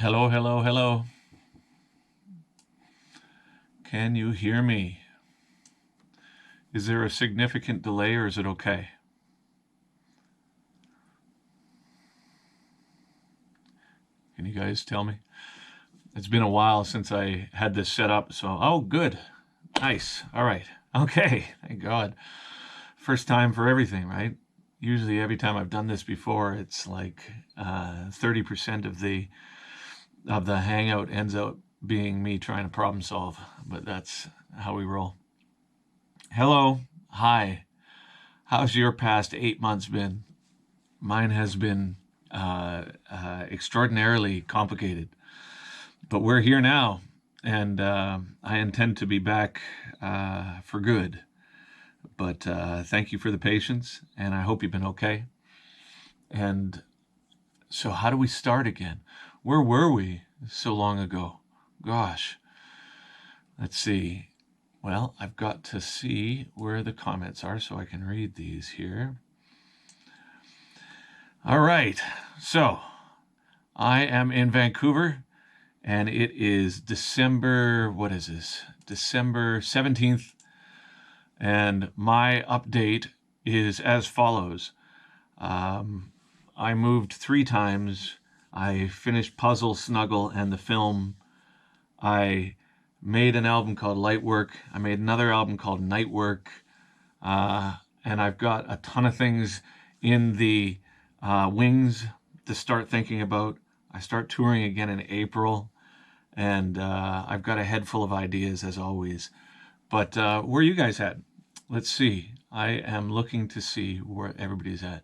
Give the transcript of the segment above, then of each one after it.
Hello, hello, hello. Can you hear me? Is there a significant delay or is it okay? Can you guys tell me? It's been a while since I had this set up, so oh, good. Nice. All right. Okay. Thank God. First time for everything, right? Usually every time I've done this before, it's like 30% of the hangout ends up being me trying to problem solve, but that's how we roll. Hello. Hi. How's your past 8 months been? Mine has been extraordinarily complicated, but we're here now, and I intend to be back for good. But thank you for the patience, and I hope you've been okay. And so, how do we start again? Where were we so long ago? Gosh, let's see. Well, I've got to see where the comments are so I can read these here. All right, so I am in Vancouver, and it is December, what is this? December 17th, and my update is as follows. I moved 3 times. I finished Puzzle, Snuggle, and the film. I made an album called Lightwork. I made another album called Nightwork. And I've got a ton of things in the wings to start thinking about. I start touring again in April, and I've got a head full of ideas as always. But where are you guys at? Let's see. I am looking to see where everybody's at.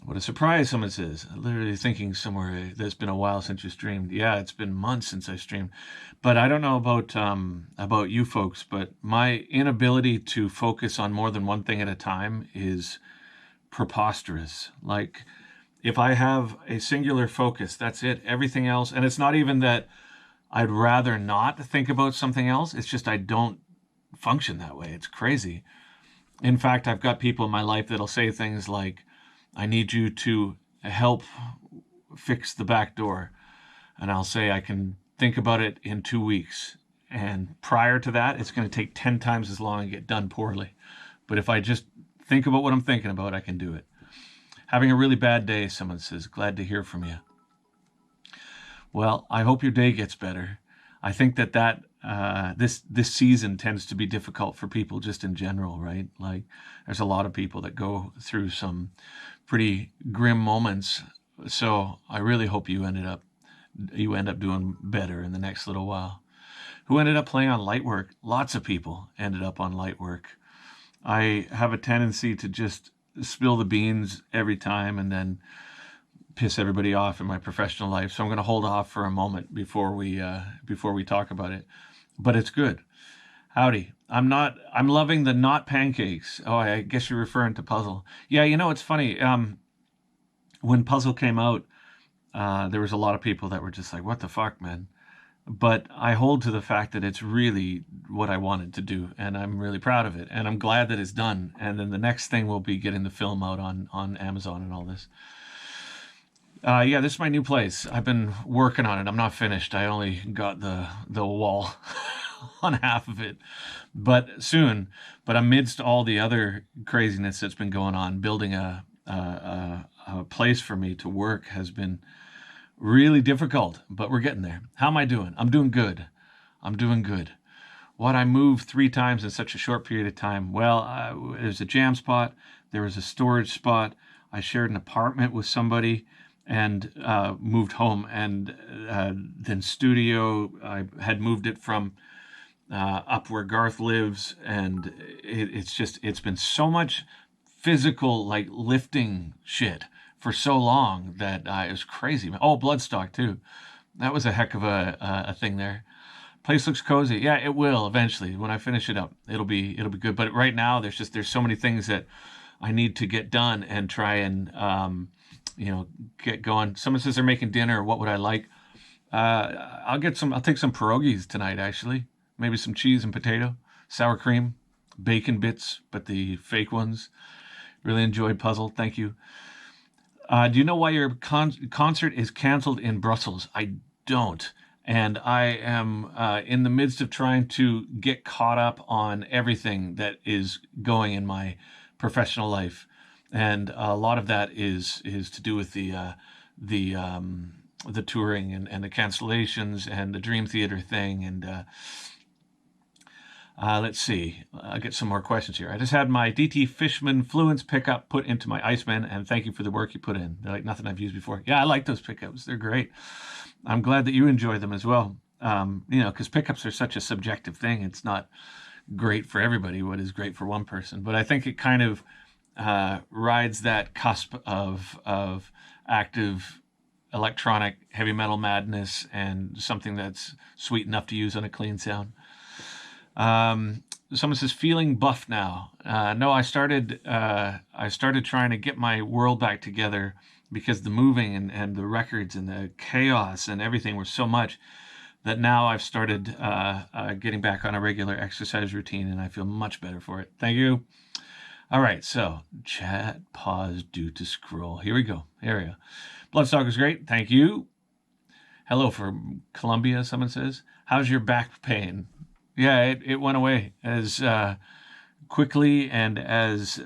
What a surprise, someone says. I'm literally thinking somewhere there's been a while since you streamed. Yeah, it's been months since I streamed. But I don't know about you folks, but my inability to focus on more than one thing at a time is preposterous. Like, if I have a singular focus, that's it. Everything else, and it's not even that I'd rather not think about something else. It's just I don't function that way. It's crazy. In fact, I've got people in my life that'll say things like, I need you to help fix the back door. And I'll say, I can think about it in 2 weeks. And prior to that, it's going to take 10 times as long and get done poorly. But if I just think about what I'm thinking about, I can do it. Having a really bad day, someone says. Glad to hear from you. Well, I hope your day gets better. I think that this season tends to be difficult for people just in general, right? Like, there's a lot of people that go through some pretty grim moments. So I really hope you end up doing better in the next little while. Who ended up playing on Lightwork? Lots of people ended up on Lightwork. I have a tendency to just spill the beans every time and then piss everybody off in my professional life. So I'm going to hold off for a moment before we talk about it. But it's good. Howdy. I'm loving the not pancakes. Oh, I guess you're referring to Puzzle. Yeah, it's funny. When Puzzle came out, there was a lot of people that were just like, what the fuck, man? But I hold to the fact that it's really what I wanted to do, and I'm really proud of it, and I'm glad that it's done. And then the next thing will be getting the film out on Amazon and all this. Yeah, this is my new place. I've been working on it. I'm not finished. I only got the wall on half of it, but soon. But amidst all the other craziness that's been going on, building a place for me to work has been really difficult, but we're getting there. How am I doing? I'm doing good. I'm doing good. What, I moved 3 times in such a short period of time? Well, there's a jam spot. There was a storage spot. I shared an apartment with somebody and moved home. And then studio, I had moved it from up where Garth lives. And it's been so much physical, like, lifting shit for so long that it was crazy. Oh, Bloodstock too. That was a heck of a thing there. Place looks cozy. Yeah, it will eventually. When I finish it up, it'll be good. But right now, there's so many things that I need to get done and try and get going. Someone says they're making dinner. What would I like? I'll take some pierogies tonight. Actually, maybe some cheese and potato, sour cream, bacon bits, but the fake ones. Really enjoyed Puzzle. Thank you. Do you know why your concert is canceled in Brussels? I don't. And I am in the midst of trying to get caught up on everything that is going in my professional life, and a lot of that is to do with the the touring and the cancellations and the Dream Theater thing. And let's see, I'll get some more questions here. I just had my DT Fishman Fluence pickup put into my Iceman, and thank you for the work you put in. They're like nothing I've used before. Yeah, I like those pickups. They're great. I'm glad that you enjoy them as well. Because pickups are such a subjective thing. It's not great for everybody what is great for one person. But I think it kind of rides that cusp of active electronic heavy metal madness and something that's sweet enough to use on a clean sound. Someone says, feeling buff now. No, I started trying to get my world back together because the moving and the records and the chaos and everything were so much that now I've started getting back on a regular exercise routine, and I feel much better for it. Thank you. All right, so chat pause due to scroll. Here we go. Here we go. Bloodstock is great. Thank you. Hello from Colombia, someone says. How's your back pain? Yeah, it went away as quickly and as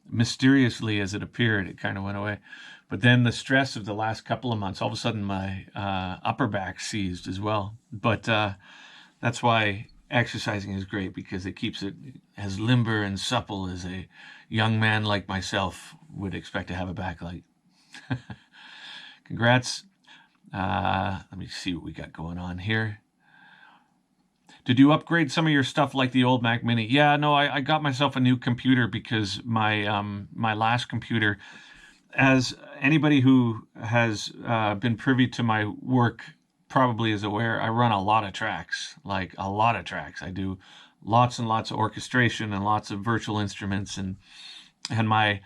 mysteriously as it appeared. It kind of went away. But then the stress of the last couple of months, all of a sudden my upper back seized as well. But that's why exercising is great, because it keeps it as limber and supple as a young man like myself would expect to have a back like. Congrats. Let me see what we got going on here. Did you upgrade some of your stuff like the old Mac Mini? Yeah, no, I got myself a new computer because my my last computer, as anybody who has been privy to my work probably is aware, I run a lot of tracks, like a lot of tracks. I do lots and lots of orchestration and lots of virtual instruments, and my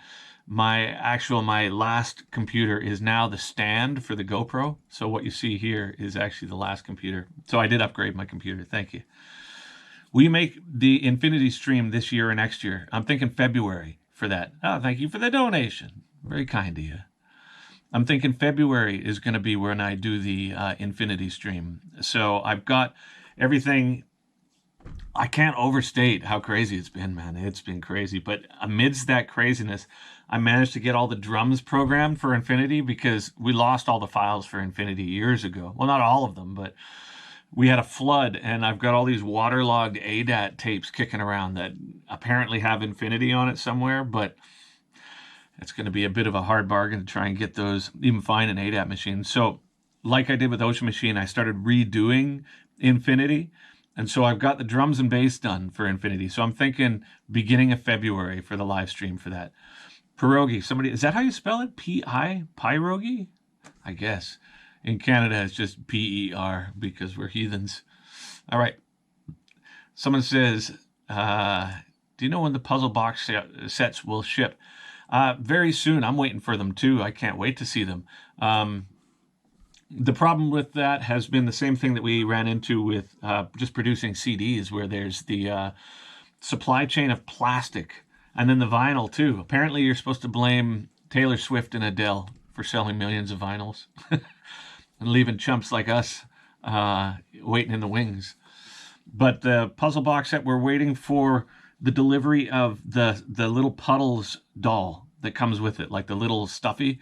last computer is now the stand for the GoPro. So what you see here is actually the last computer. So I did upgrade my computer. Thank you. Will you make the Infinity stream this year or next year? I'm thinking February for that. Oh, thank you for the donation. Very kind of you. I'm thinking February is going to be when I do the Infinity stream. So I've got everything. I can't overstate how crazy it's been, man. It's been crazy. But amidst that craziness, I managed to get all the drums programmed for Infinity, because we lost all the files for Infinity years ago. Well, not all of them, but we had a flood, and I've got all these waterlogged ADAT tapes kicking around that apparently have Infinity on it somewhere, but it's going to be a bit of a hard bargain to try and get those, even find an ADAT machine. So like I did with Ocean Machine, I started redoing Infinity. And so I've got the drums and bass done for Infinity. So I'm thinking beginning of February for the live stream for that. Pierogi, somebody, is that how you spell it? P-I? Pierogi? I guess. In Canada, it's just P-E-R because we're heathens. All right. Someone says, do you know when the puzzle box sets will ship? Very soon. I'm waiting for them too. I can't wait to see them. The problem with that has been the same thing that we ran into with just producing CDs, where there's the supply chain of plastic and then the vinyl too. Apparently you're supposed to blame Taylor Swift and Adele for selling millions of vinyls and leaving chumps like us waiting in the wings. But the puzzle box set, we're waiting for the delivery of the little Puddles doll that comes with it, like the little stuffy.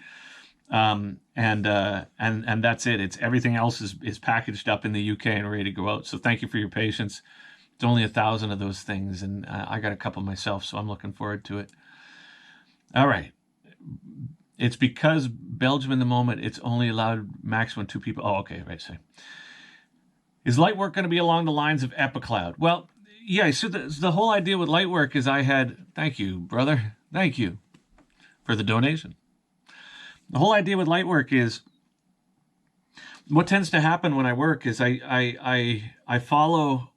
And that's it. It's everything else is packaged up in the UK and ready to go out. So thank you for your patience. It's only 1,000 of those things, and I got a couple myself, so I'm looking forward to it. All right. It's because Belgium in the moment, it's only allowed maximum 2 people. Oh, okay, right. So, is Lightwork going to be along the lines of Epicloud? Well, yeah. So the whole idea with Lightwork is thank you, brother. Thank you for the donation. The whole idea with Lightwork is, what tends to happen when I work is I follow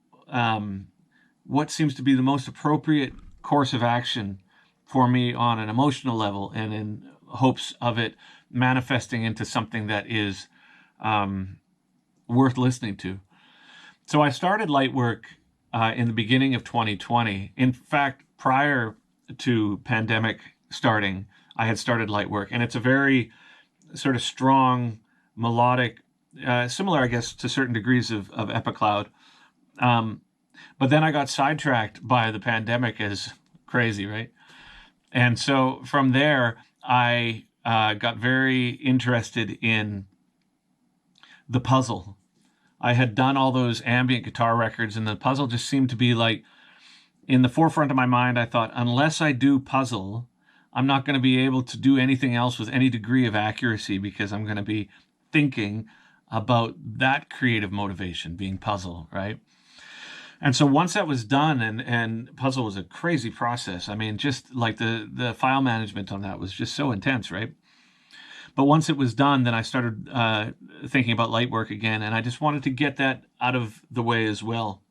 what seems to be the most appropriate course of action for me on an emotional level, and in hopes of it manifesting into something that is worth listening to. So I started Lightwork in the beginning of 2020. In fact, prior to pandemic starting, I had started Lightwork, and it's a very sort of strong, melodic, similar, I guess, to certain degrees of epicloud. Um, but then I got sidetracked by the pandemic, as crazy, right? And so from there, I got very interested in the puzzle. I had done all those ambient guitar records, and the puzzle just seemed to be like in the forefront of my mind. I thought, unless I do puzzle, I'm not going to be able to do anything else with any degree of accuracy because I'm going to be thinking about that creative motivation being puzzle, right? And so once that was done, and puzzle was a crazy process. I mean, just like the file management on that was just so intense, right? But once it was done, then I started thinking about light work again, and I just wanted to get that out of the way as well.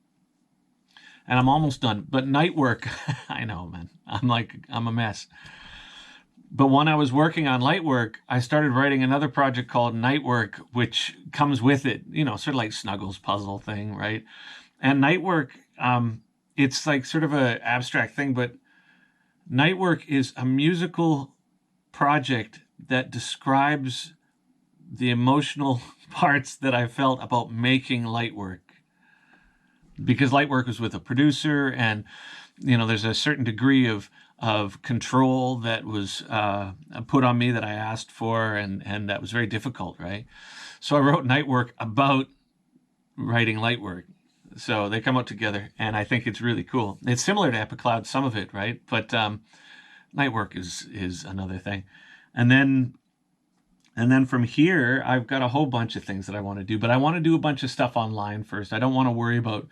And I'm almost done. But night work, I know, man. I'm a mess. But when I was working on light work, I started writing another project called Night Work, which comes with it, sort of like Snuggles puzzle thing, right? And night work, it's like sort of a abstract thing, but night work is a musical project that describes the emotional parts that I felt about making light work. Because light work was with a producer, and there's a certain degree of control that was put on me that I asked for, and that was very difficult, right? So I wrote night work about writing light work. So they come out together, and I think it's really cool. It's similar to Epicloud, some of it, right? But night work is another thing. And then from here, I've got a whole bunch of things that I want to do, but I want to do a bunch of stuff online first. I don't want to worry about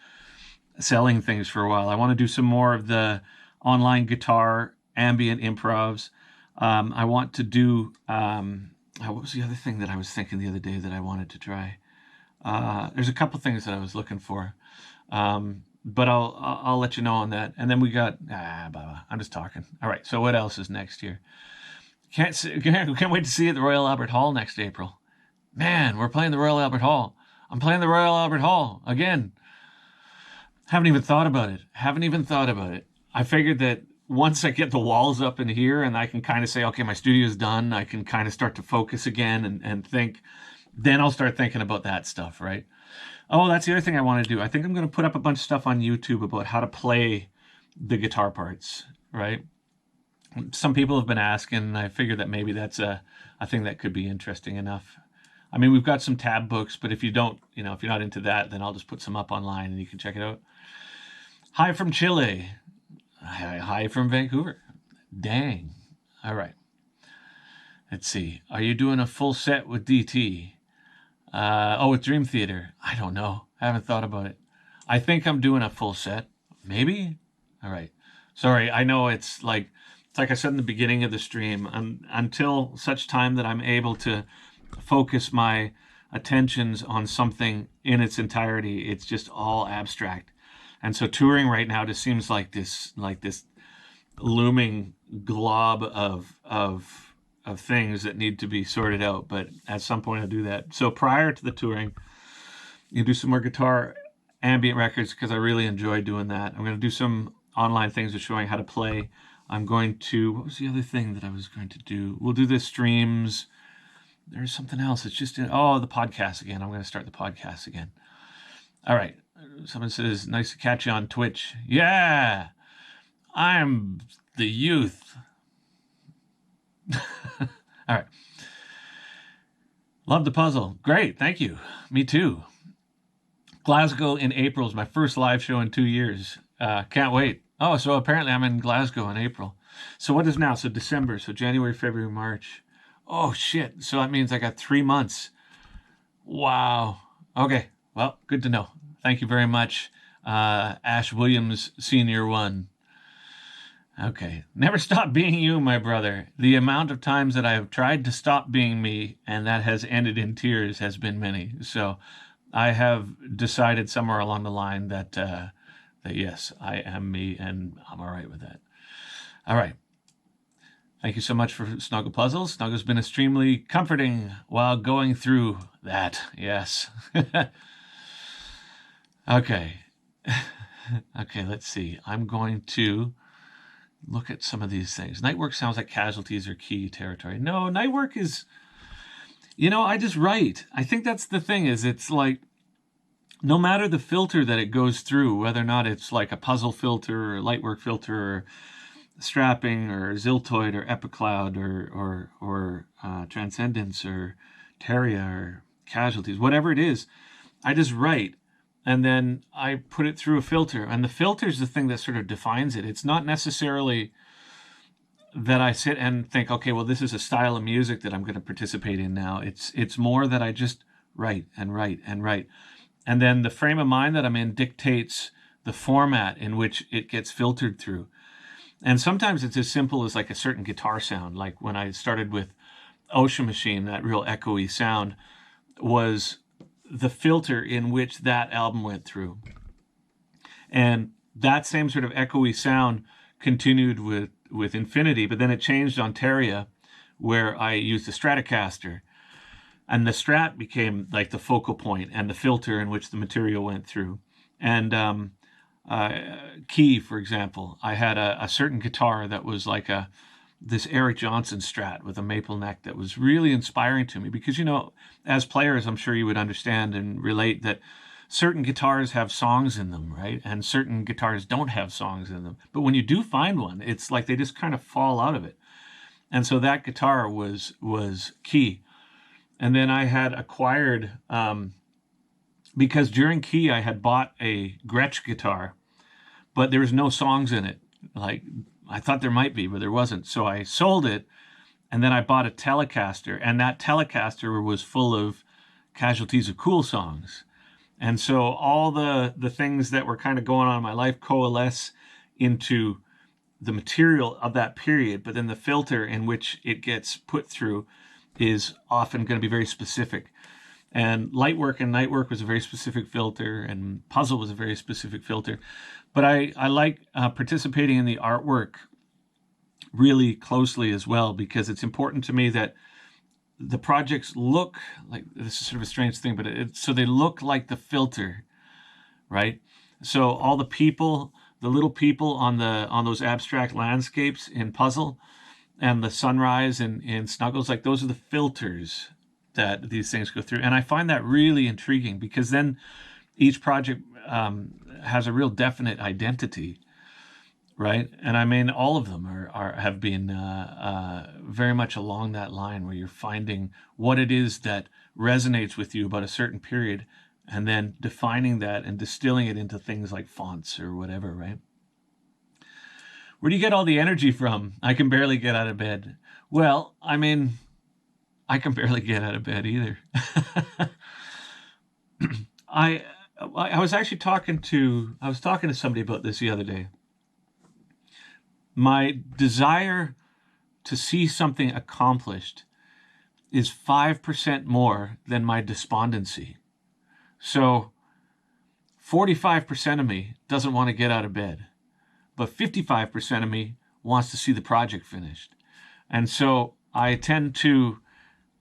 selling things for a while. I want to do some more of the online guitar ambient improvs. I want to do what was the other thing that I was thinking the other day that I wanted to try? There's a couple things that I was looking for, but I'll let you know on that. And then we got I'm just talking. All right. So what else is next year? Can't wait to see you at the Royal Albert Hall next April. Man, we're playing the Royal Albert Hall. I'm playing the Royal Albert Hall again. Haven't even thought about it. I figured that once I get the walls up in here and I can kind of say, okay, my studio's done, I can kind of start to focus again and think, then I'll start thinking about that stuff, right? Oh, that's the other thing I want to do. I think I'm going to put up a bunch of stuff on YouTube about how to play the guitar parts, right? Some people have been asking, and I figured that maybe that's a thing that could be interesting enough. I mean, we've got some tab books, but if you don't, if you're not into that, then I'll just put some up online and you can check it out. Hi from Chile. Hi from Vancouver. Dang. All right. Let's see. Are you doing a full set with DT? With Dream Theater. I don't know. I haven't thought about it. I think I'm doing a full set. Maybe? All right. Sorry, I know it's like I said in the beginning of the stream, until such time that I'm able to focus my attentions on something in its entirety, it's just all abstract. And so touring right now just seems like this looming glob of things that need to be sorted out. But at some point I'll do that. So prior to the touring, you do some more guitar ambient records because I really enjoy doing that. I'm going to do some online things of showing how to play. I'm going to, what was the other thing that I was going to do? We'll do the streams. There's something else. It's just, the podcast again. I'm going to start the podcast again. All right. Someone says, nice to catch you on Twitch. Yeah. I'm the youth. All right. Love the puzzle. Great. Thank you. Me too. Glasgow in April is my first live show in 2 years. Can't wait. Oh, so apparently I'm in Glasgow in April. So what is now? So December. So January, February, March. Oh, shit. So that means I got 3 months. Wow. Okay. Well, good to know. Thank you very much. Ash Williams, Senior 1. Okay. Never stop being you, my brother. The amount of times that I have tried to stop being me and that has ended in tears has been many. So I have decided somewhere along the line that yes, I am me and I'm all right with that. All right. Thank you so much for Snuggle Puzzles. Snuggle's been extremely comforting while going through that. Yes. Okay. Okay, let's see. I'm going to look at some of these things. Night work sounds like casualties or key territory. No, night work is I just write. I think that's the thing is it's like no matter the filter that it goes through, whether or not it's like a puzzle filter or lightwork filter or strapping or Ziltoid or Epicloud or Transcendence or Terria or Casualties, whatever it is, I just write and then I put it through a filter. And the filter is the thing that sort of defines it. It's not necessarily that I sit and think, okay, well, this is a style of music that I'm going to participate in now. It's more that I just write and write and write. And then the frame of mind that I'm in dictates the format in which it gets filtered through. And sometimes it's as simple as like a certain guitar sound. Like when I started with Ocean Machine, that real echoey sound was the filter in which that album went through. And that same sort of echoey sound continued with Infinity, but then it changed on Terria, where I used the Stratocaster. And the Strat became like the focal point and the filter in which the material went through. And Key, for example, I had a certain guitar that was like this Eric Johnson Strat with a maple neck that was really inspiring to me because, as players, I'm sure you would understand and relate that certain guitars have songs in them, right? And certain guitars don't have songs in them. But when you do find one, it's like they just kind of fall out of it. And so that guitar was Key. And then I had acquired, because during Key I had bought a Gretsch guitar, but there was no songs in it. Like I thought there might be, but there wasn't. So I sold it, and then I bought a Telecaster, and that Telecaster was full of Casualties of Cool songs. And so all the things that were kind of going on in my life coalesce into the material of that period, but then the filter in which it gets put through is often going to be very specific. And Lightwork and Nightwork was a very specific filter, and Puzzle was a very specific filter. But I like participating in the artwork really closely as well, because it's important to me that the projects look like, this is sort of a strange thing, but so they look like the filter, right? So all the people, the little people on those abstract landscapes in Puzzle, and the sunrise in Snuggles, like those are the filters that these things go through. And I find that really intriguing because then each project has a real definite identity, right? And I mean, all of them have been very much along that line where you're finding what it is that resonates with you about a certain period and then defining that and distilling it into things like fonts or whatever, right? Where do you get all the energy from? I can barely get out of bed. Well, I mean, I can barely get out of bed either. I was actually talking to somebody about this the other day. My desire to see something accomplished is 5% more than my despondency. So 45% of me doesn't want to get out of bed, but 55% of me wants to see the project finished. And so I tend to,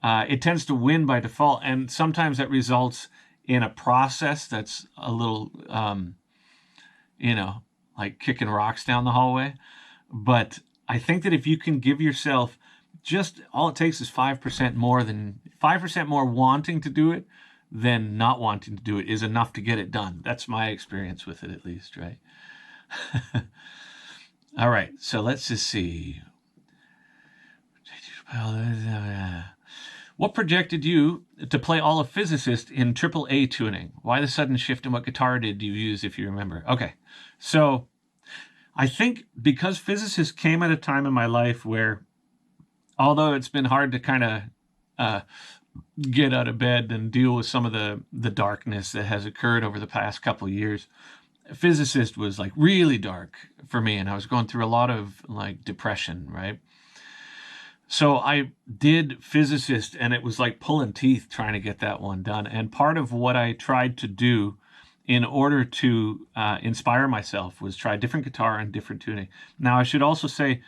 it tends to win by default. And sometimes that results in a process that's a little, like kicking rocks down the hallway. But I think that if you can give yourself just, all it takes is 5% more wanting to do it than not wanting to do it is enough to get it done. That's my experience with it, at least, right? All right, so let's just see. What projected you to play all of Physicist in AAA tuning? Why the sudden shift, and what guitar did you use, if you remember? Okay, so I think because Physicist came at a time in my life where, although it's been hard to kind of get out of bed and deal with some of the darkness that has occurred over the past couple of years, Physicist was like really dark for me, and I was going through a lot of like depression, right? So I did Physicist, and it was like pulling teeth trying to get that one done. And part of what I tried to do in order to inspire myself was try different guitar and different tuning. Now, I should also say,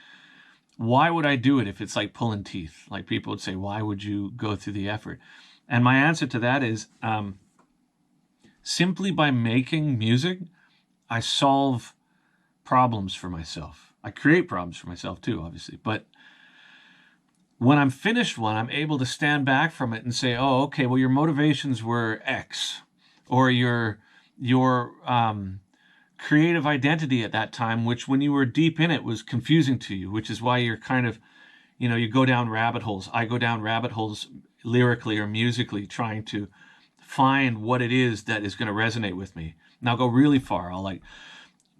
why would I do it if it's like pulling teeth? Like people would say, why would you go through the effort? And my answer to that is simply by making music, I solve problems for myself. I create problems for myself too, obviously. But when I'm finished one, I'm able to stand back from it and say, oh, okay, well, your motivations were X, or your creative identity at that time, which when you were deep in it was confusing to you, which is why you're kind of, you go down rabbit holes. I go down rabbit holes lyrically or musically trying to find what it is that is going to resonate with me. And I'll go really far. I'll like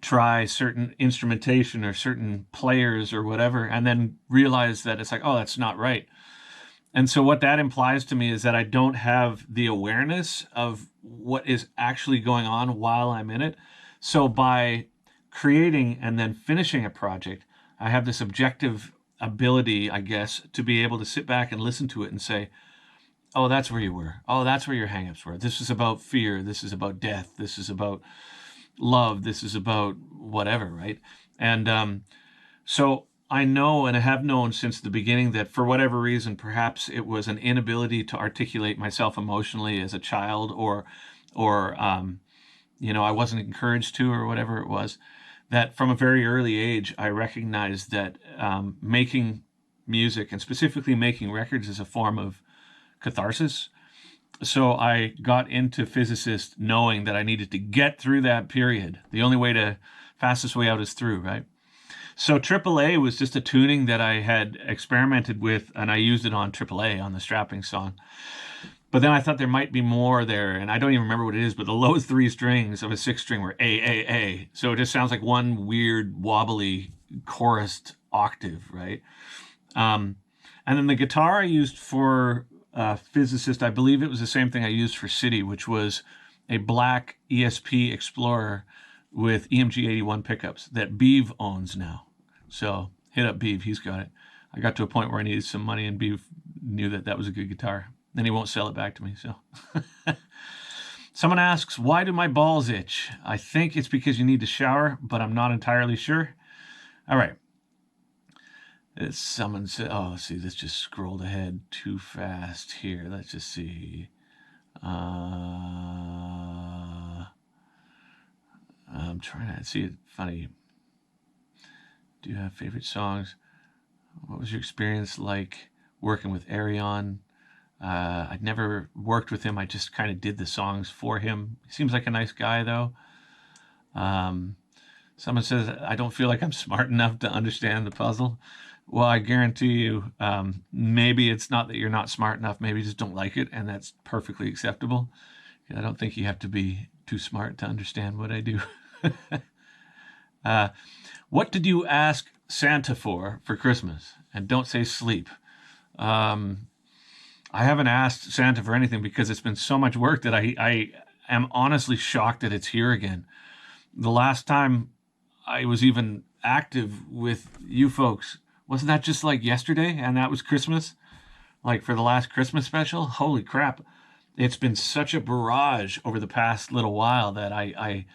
try certain instrumentation or certain players or whatever, and then realize that it's like, oh, that's not right. And so what that implies to me is that I don't have the awareness of what is actually going on while I'm in it. So by creating and then finishing a project, I have this objective ability, I guess, to be able to sit back and listen to it and say, oh, that's where you were. Oh, that's where your hangups were. This is about fear. This is about death. This is about love. This is about whatever, right? And so I know and I have known since the beginning that for whatever reason, perhaps it was an inability to articulate myself emotionally as a child, or I wasn't encouraged to, or whatever it was, that from a very early age, I recognized that making music, and specifically making records, is a form of catharsis. So I got into physicist knowing that I needed to get through that period. The only way fastest way out is through, right? So AAA was just a tuning that I had experimented with, and I used it on AAA on the strapping song. But then I thought there might be more there, and I don't even remember what it is, but the low 3 strings of a 6 string were A, A, A. So it just sounds like one weird, wobbly, chorused octave, right? And then the guitar I used for Physicist, I believe it was the same thing I used for City, which was a black ESP Explorer with EMG 81 pickups that Beeve owns now. So hit up Beeve, he's got it. I got to a point where I needed some money, and Beeve knew that was a good guitar. Then he won't sell it back to me. So someone asks, why do my balls itch? I think it's because you need to shower, but I'm not entirely sure. All right. Someone said, oh, let's see, this just scrolled ahead too fast here. Let's just see. I'm trying to see it funny. Do you have favorite songs? What was your experience like working with Arion? I'd never worked with him. I just kind of did the songs for him. He seems like a nice guy, though. Someone says, I don't feel like I'm smart enough to understand the puzzle. Well, I guarantee you, maybe it's not that you're not smart enough. Maybe you just don't like it, and that's perfectly acceptable. I don't think you have to be too smart to understand what I do. What did you ask Santa for Christmas? And don't say sleep. I haven't asked Santa for anything because it's been so much work that I am honestly shocked that it's here again. The last time I was even active with you folks, wasn't that just like yesterday? And that was Christmas? Like for the last Christmas special? Holy crap. It's been such a barrage over the past little while that I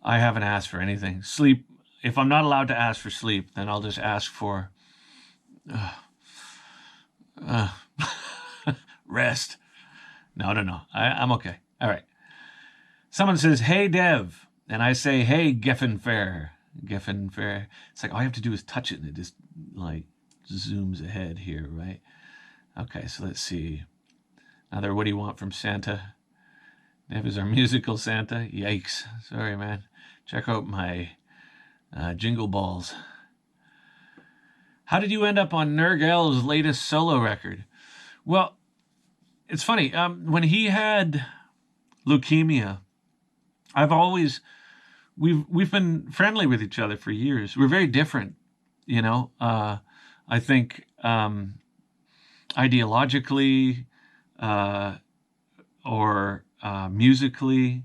haven't asked for anything. Sleep, if I'm not allowed to ask for sleep, then I'll just ask for rest. No. I'm okay. All right. Someone says, hey, Dev. And I say, hey, Geffen Fair. It's like all I have to do is touch it and it just like zooms ahead here, right? Okay, so let's see. Another, what do you want from Santa? Dev is our musical Santa. Yikes. Sorry, man. Check out my jingle balls. How did you end up on Nergal's latest solo record? Well, it's funny. When he had leukemia, we've been friendly with each other for years. We're very different, I think ideologically or musically,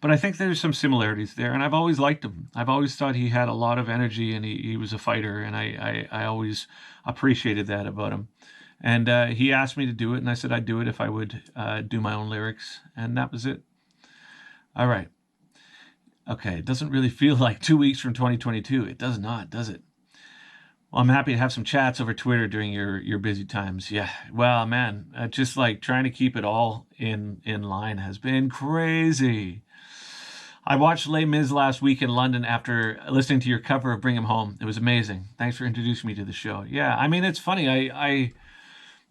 but I think there's some similarities there. And I've always liked him. I've always thought he had a lot of energy, and he was a fighter, and I always appreciated that about him. And he asked me to do it, and I said I'd do it if I would do my own lyrics, and that was it. All right. Okay, it doesn't really feel like 2 weeks from 2022. It does not, does it? Well, I'm happy to have some chats over Twitter during your busy times. Yeah, well, man, just like trying to keep it all in line has been crazy. I watched Les Mis last week in London after listening to your cover of Bring Him Home. It was amazing. Thanks for introducing me to the show. Yeah, I mean, it's funny. I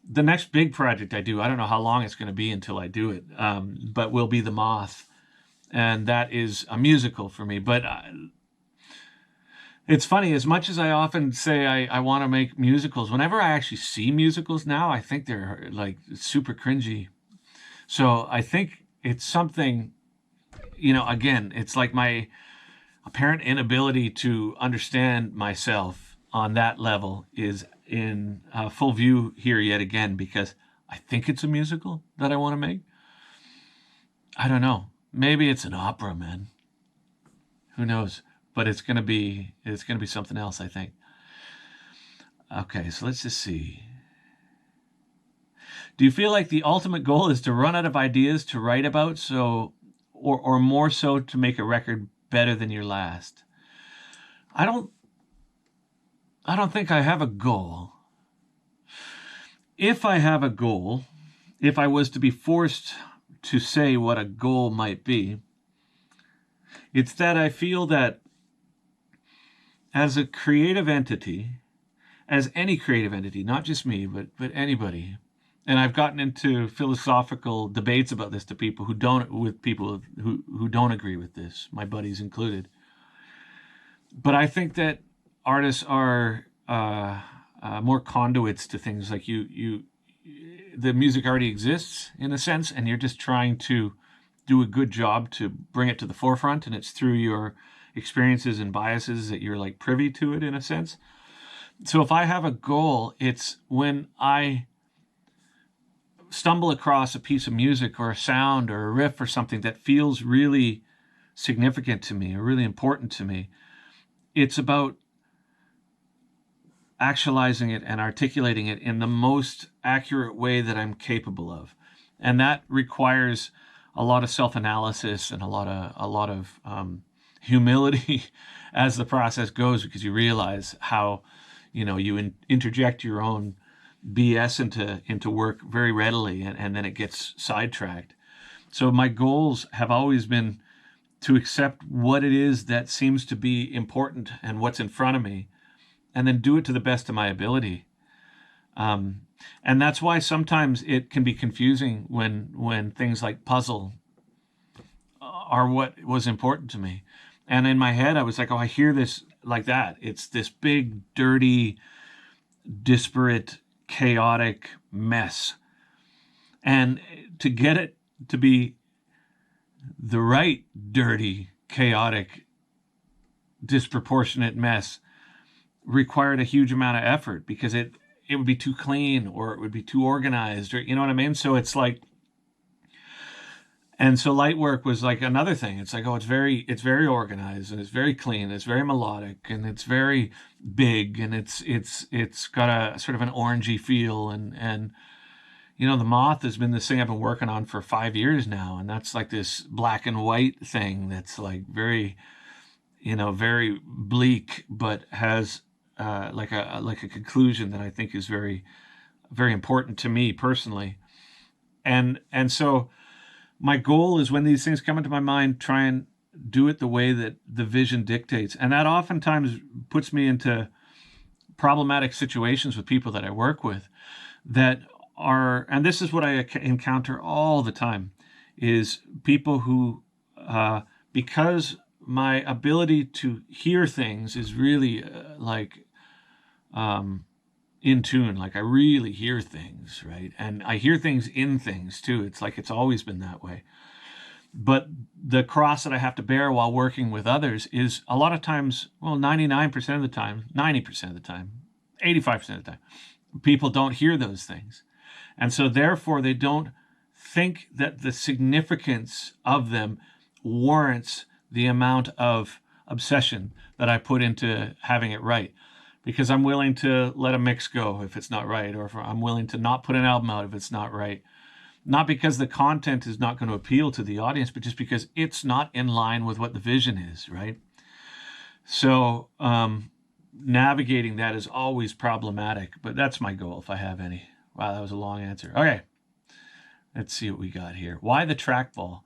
the next big project I do, I don't know how long it's going to be until I do it, but will be The Moth. And that is a musical for me. But it's funny, as much as I often say I want to make musicals, whenever I actually see musicals now, I think they're like super cringy. So I think it's something, again, it's like my apparent inability to understand myself on that level is in full view here yet again, because I think it's a musical that I want to make. I don't know. Maybe it's an opera, man. Who knows? But it's gonna be something else, I think. Okay, so let's just see. Do you feel like the ultimate goal is to run out of ideas to write about, or more so to make a record better than your last? I don't think I have a goal. If I have a goal, if I was to be forced to say what a goal might be, it's that I feel that as a creative entity, as any creative entity, not just me, but anybody, and I've gotten into philosophical debates about this with people who don't agree with this, my buddies included. But I think that artists are more conduits to things. Like the music already exists in a sense, and you're just trying to do a good job to bring it to the forefront, and it's through your experiences and biases that you're like privy to it in a sense. So if I have a goal, it's when I stumble across a piece of music or a sound or a riff or something that feels really significant to me or really important to me. It's about actualizing it and articulating it in the most accurate way that I'm capable of. And that requires a lot of self-analysis and a lot of humility as the process goes, because you realize how, you interject your own BS into work very readily, and then it gets sidetracked. So my goals have always been to accept what it is that seems to be important and what's in front of me, and then do it to the best of my ability. And that's why sometimes it can be confusing when things like puzzle are what was important to me. And in my head, I was like, oh, I hear this like that. It's this big, dirty, disparate, chaotic mess. And to get it to be the right, dirty, chaotic, disproportionate mess required a huge amount of effort, because it would be too clean, or it would be too organized, or you know what I mean? So it's like, and so light work was like another thing. It's like, oh, it's very organized, and it's very clean, it's very melodic, and it's very big, and it's got a sort of an orangey feel, and the Moth has been this thing I've been working on for 5 years now, and that's like this black and white thing that's like very, very bleak, but has like a conclusion that I think is very, very important to me personally. And so my goal is, when these things come into my mind, try and do it the way that the vision dictates. And that oftentimes puts me into problematic situations with people that I work with that are, and this is what I encounter all the time, is people who, because my ability to hear things is really in tune, like I really hear things, right? And I hear things in things too. It's like it's always been that way. But the cross that I have to bear while working with others is a lot of times, well, 99% of the time, 90% of the time, 85% of the time, people don't hear those things. And so therefore they don't think that the significance of them warrants the amount of obsession that I put into having it right. Because I'm willing to let a mix go if it's not right, or if I'm willing to not put an album out if it's not right. Not because the content is not going to appeal to the audience, but just because it's not in line with what the vision is, right? So navigating that is always problematic, but that's my goal if I have any. Wow, that was a long answer. Okay, let's see what we got here. Why the trackball?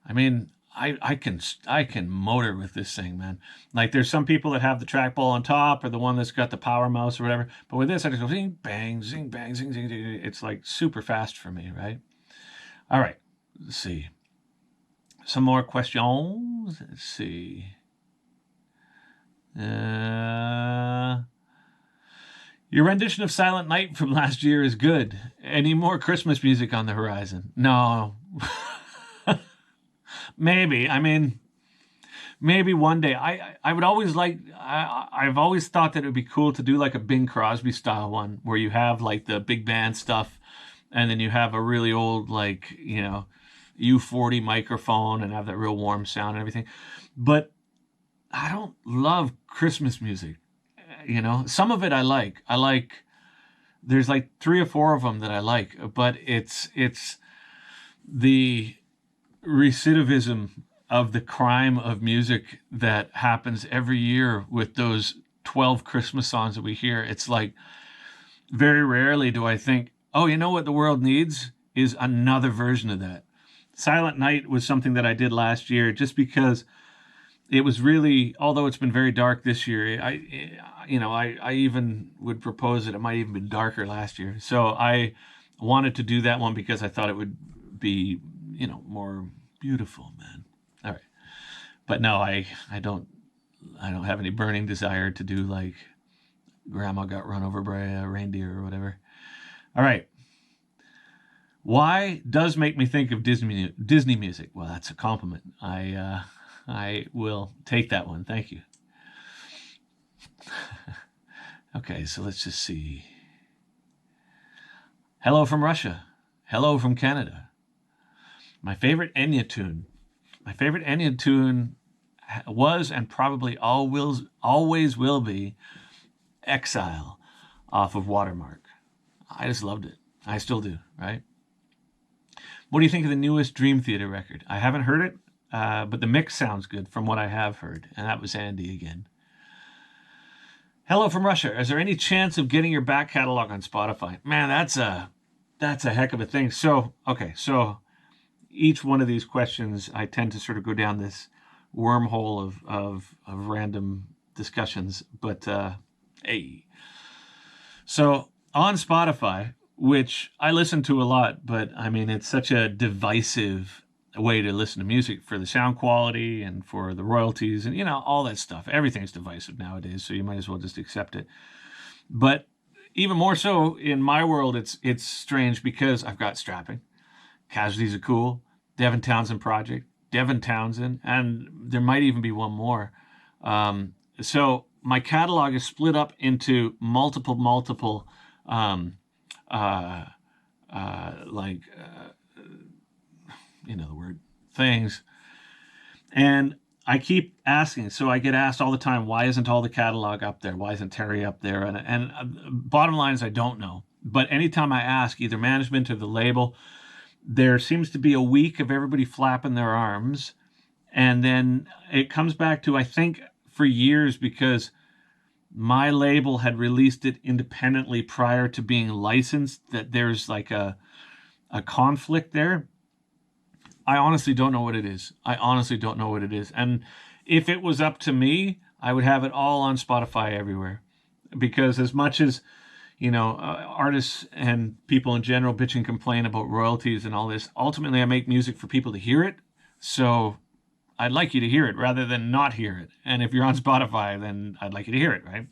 I mean, I can motor with this thing, man. Like there's some people that have the trackball on top or the one that's got the power mouse or whatever. But with this, I just go zing bang, zing bang, zing zing. Zing. It's like super fast for me, right? All right. Let's see. Some more questions. Let's see. Your rendition of Silent Night from last year is good. Any more Christmas music on the horizon? No. Maybe. I mean, maybe one day. I would always like. I've always thought that it would be cool to do like a Bing Crosby style one where you have like the big band stuff, and then you have a really old like U40 microphone and have that real warm sound and everything. But I don't love Christmas music. Some of it I like. There's like 3 or 4 of them that I like, but it's the recidivism of the crime of music that happens every year with those 12 Christmas songs that we hear. It's like very rarely do I think, oh, you know what the world needs is another version of that. Silent Night was something that I did last year just because it was really, although it's been very dark this year, I even would propose that it might even be darker last year. So I wanted to do that one because I thought it would be, more beautiful, man. All right. But no, I don't have any burning desire to do like Grandma Got Run Over by a Reindeer or whatever. All right. Why does make me think of Disney music? Well, that's a compliment. I will take that one. Thank you. Okay, so let's just see. Hello from Russia. Hello from Canada. My favorite Enya tune. My favorite Enya tune was and probably always will be Exile off of Watermark. I just loved it. I still do, right? What do you think of the newest Dream Theater record? I haven't heard it, but the mix sounds good from what I have heard. And that was Andy again. Hello from Russia. Is there any chance of getting your back catalog on Spotify? Man, that's a heck of a thing. So each one of these questions, I tend to sort of go down this wormhole of random discussions. But hey, so on Spotify, which I listen to a lot, but I mean, it's such a divisive way to listen to music for the sound quality and for the royalties and, all that stuff. Everything's divisive nowadays, so you might as well just accept it. But even more so in my world, it's strange because I've got Strapping, Casualties of Cool, Devin Townsend Project, Devin Townsend, and there might even be one more. So my catalog is split up into multiple the word, things. And I keep asking, so I get asked all the time, why isn't all the catalog up there? Why isn't Terry up there? And bottom line is I don't know. But anytime I ask either management or the label, there seems to be a week of everybody flapping their arms. And then it comes back to, I think, for years, because my label had released it independently prior to being licensed, that there's like a conflict there. I honestly don't know what it is. And if it was up to me, I would have it all on Spotify everywhere. Because as much as, artists and people in general bitch and complain about royalties and all this, ultimately I make music for people to hear it. So I'd like you to hear it rather than not hear it. And if you're on Spotify, then I'd like you to hear it, right?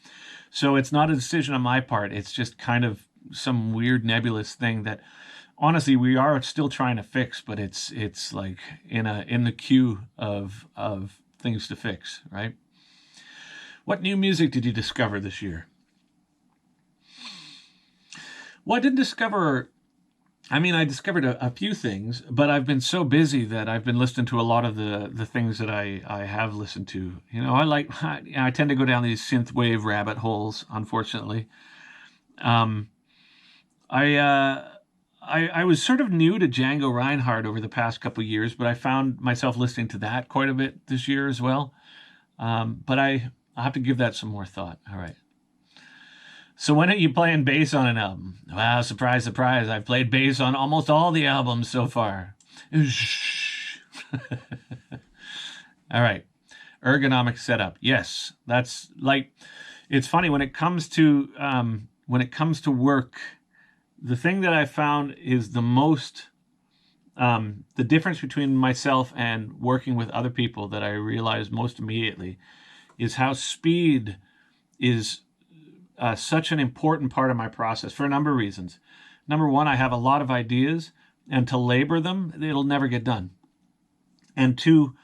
So it's not a decision on my part. It's just kind of some weird nebulous thing that honestly we are still trying to fix, but it's like in the queue of things to fix, right? What new music did you discover this year? Well, I didn't discover. I discovered a few things, but I've been so busy that I've been listening to a lot of the things that I have listened to. I tend to go down these synthwave rabbit holes, unfortunately. I was sort of new to Django Reinhardt over the past couple of years, but I found myself listening to that quite a bit this year as well. But I'll have to give that some more thought. All right. So when are you playing bass on an album? Wow, surprise, surprise. I've played bass on almost all the albums so far. All right. Ergonomic setup. Yes, that's like, it's funny when it comes to work. The thing that I found is the difference between myself and working with other people that I realized most immediately is how speed is such an important part of my process for a number of reasons. Number one, I have a lot of ideas, and to labor them, it'll never get done. And two,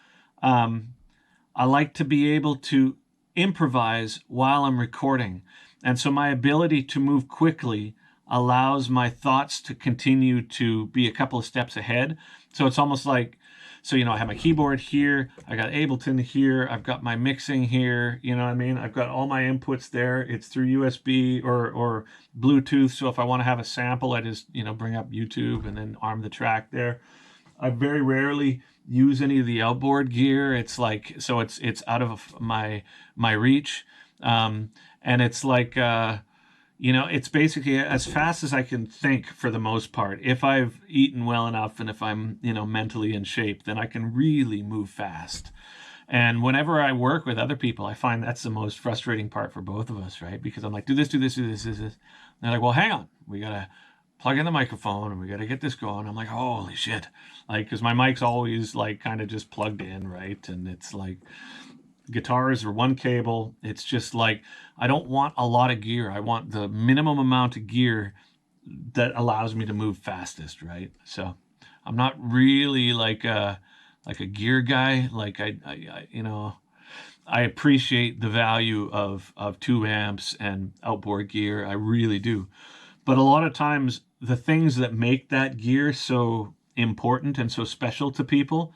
um, I like to be able to improvise while I'm recording. And so my ability to move quickly allows my thoughts to continue to be a couple of steps ahead. So it's almost like, so, I have my keyboard here, I got Ableton here, I've got my mixing here, you know what I mean? I've got all my inputs there. It's through USB or Bluetooth. So if I want to have a sample, I just, bring up YouTube and then arm the track there. I very rarely use any of the outboard gear. It's like, so it's out of my reach, and it's like it's basically as fast as I can think for the most part. If I've eaten well enough and if I'm mentally in shape, then I can really move fast. And whenever I work with other people, I find that's the most frustrating part for both of us, right? Because I'm like, do this, do this, do this, do this. And they're like, well, hang on, we gotta plug in the microphone and we got to get this going. I'm like, holy shit. Like, because my mic's always like kind of just plugged in, right? And it's like guitars are one cable. It's just like, I don't want a lot of gear. I want the minimum amount of gear that allows me to move fastest, right? So I'm not really like a gear guy. Like I appreciate the value of tube amps and outboard gear. I really do. But a lot of times, the things that make that gear so important and so special to people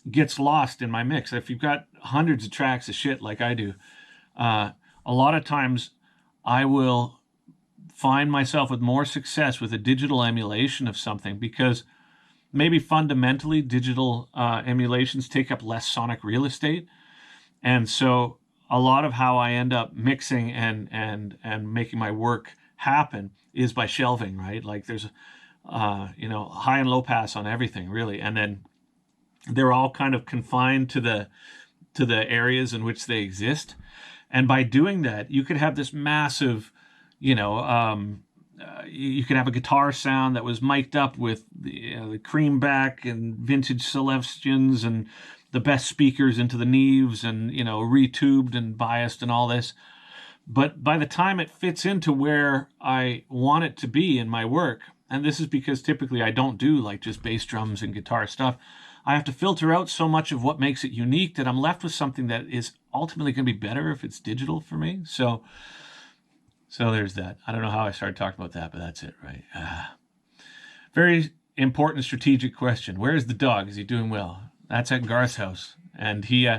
gets lost in my mix. If you've got hundreds of tracks of shit like I do, a lot of times I will find myself with more success with a digital emulation of something because maybe fundamentally digital emulations take up less sonic real estate. And so a lot of how I end up mixing and making my work happen is by shelving, right? Like there's high and low pass on everything really, and then they're all kind of confined to the areas in which they exist. And by doing that, you could have this massive, you could have a guitar sound that was mic'd up with the creamback and vintage Celestians and the best speakers into the Neves and retubed and biased and all this. But by the time it fits into where I want it to be in my work, and this is because typically I don't do like just bass drums and guitar stuff, I have to filter out so much of what makes it unique that I'm left with something that is ultimately going to be better if it's digital for me. So there's that. I don't know how I started talking about that, but that's it, right? Very important strategic question. Where is the dog? Is he doing well? That's at Garth's house. And he,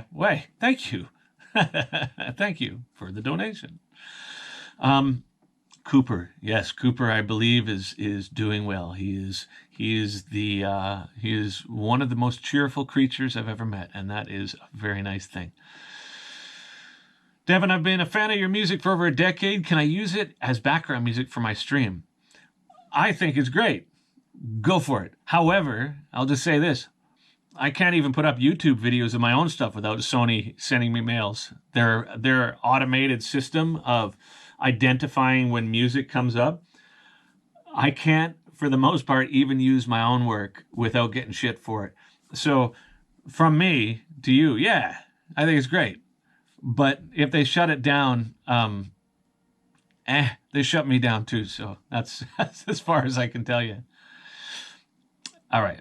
thank you. Thank you for the donation. Cooper, yes, Cooper, I believe is doing well. He is one of the most cheerful creatures I've ever met, and that is a very nice thing. Devin, I've been a fan of your music for over a decade. Can I use it as background music for my stream? I think it's great. Go for it. However, I'll just say this. I can't even put up YouTube videos of my own stuff without Sony sending me mails. Their automated system of identifying when music comes up, I can't, for the most part, even use my own work without getting shit for it. So from me to you, yeah, I think it's great. But if they shut it down, they shut me down too. So that's as far as I can tell you. All right.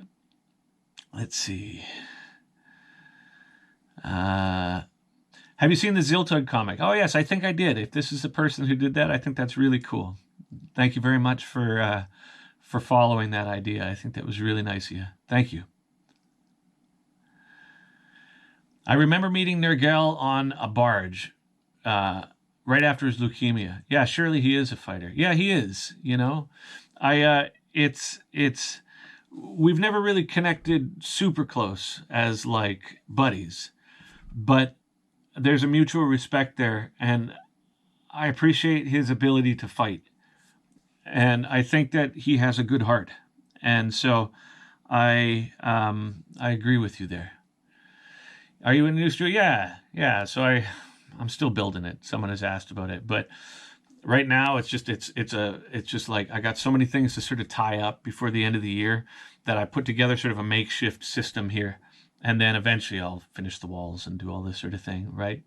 Let's see. Have you seen the Ziltug comic? Oh, yes, I think I did. If this is the person who did that, I think that's really cool. Thank you very much for following that idea. I think that was really nice of you. Thank you. I remember meeting Nergal on a barge right after his leukemia. Yeah, surely he is a fighter. Yeah, he is, we've never really connected super close as like buddies, but there's a mutual respect there, and I appreciate his ability to fight, and I think that he has a good heart, and so I agree with you there. Are you in the new studio? Yeah. So I'm still building it. Someone has asked about it, but right now it's just like I got so many things to sort of tie up before the end of the year that I put together sort of a makeshift system here, and then eventually I'll finish the walls and do all this sort of thing, right?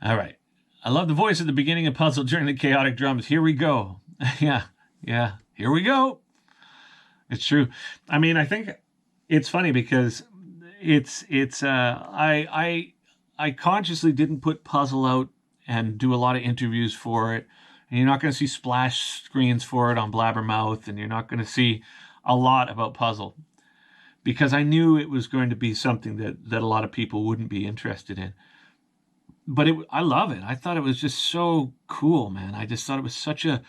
All right. I love the voice at the beginning of Puzzle during the chaotic drums. Here we go. Yeah, yeah. Here we go. It's true. I mean, I think it's funny because I consciously didn't put Puzzle out and do a lot of interviews for it. And you're not going to see splash screens for it on Blabbermouth, and you're not going to see a lot about Puzzle because I knew it was going to be something that a lot of people wouldn't be interested in. But I love it. I thought it was just so cool, man. I just thought it was such an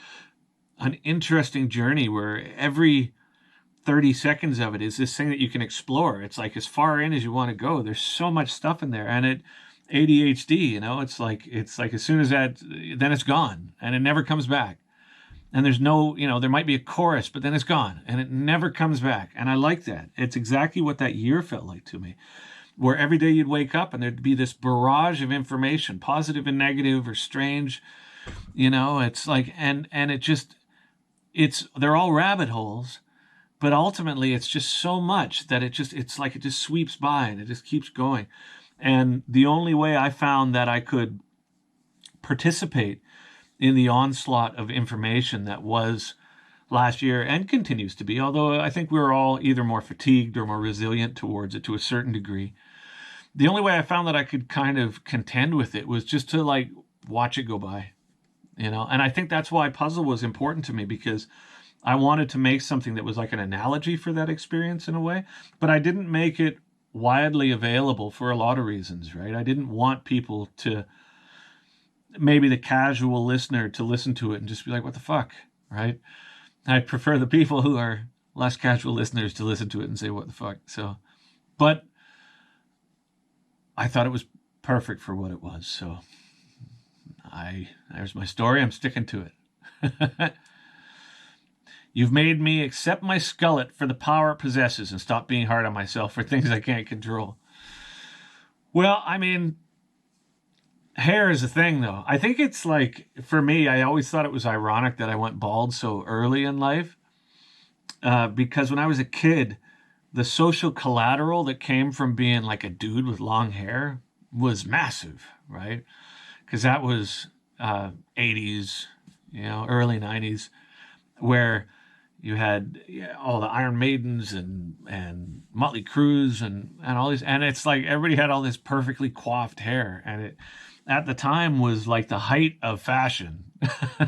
interesting journey where every 30 seconds of it is this thing that you can explore. It's like as far in as you want to go. There's so much stuff in there. And it ADHD, it's like as soon as then it's gone and it never comes back. And there's no, there might be a chorus, but then it's gone and it never comes back. And I like that. It's exactly what that year felt like to me, where every day you'd wake up and there'd be this barrage of information, positive and negative or strange, it's like, and they're all rabbit holes, but ultimately it's just so much that it's like it just sweeps by and it just keeps going. And the only way I found that I could participate in the onslaught of information that was last year and continues to be, although I think we're all either more fatigued or more resilient towards it to a certain degree. The only way I found that I could kind of contend with it was just to like watch it go by, and I think that's why Puzzle was important to me, because I wanted to make something that was like an analogy for that experience in a way, but I didn't make it widely available for a lot of reasons, right? I didn't want people to, maybe the casual listener, to listen to it and just be like, what the fuck, right? I prefer the people who are less casual listeners to listen to it and say, what the fuck? So, but I thought it was perfect for what it was. So there's my story. I'm sticking to it. You've made me accept my skullet for the power it possesses and stop being hard on myself for things I can't control. Well, I mean, hair is a thing, though. I think it's like, for me, I always thought it was ironic that I went bald so early in life, because when I was a kid, the social collateral that came from being like a dude with long hair was massive, right? Because that was 80s, early 90s, where you had all the Iron Maidens and Motley Crues and all these, and it's like everybody had all this perfectly coiffed hair, and it at the time was like the height of fashion,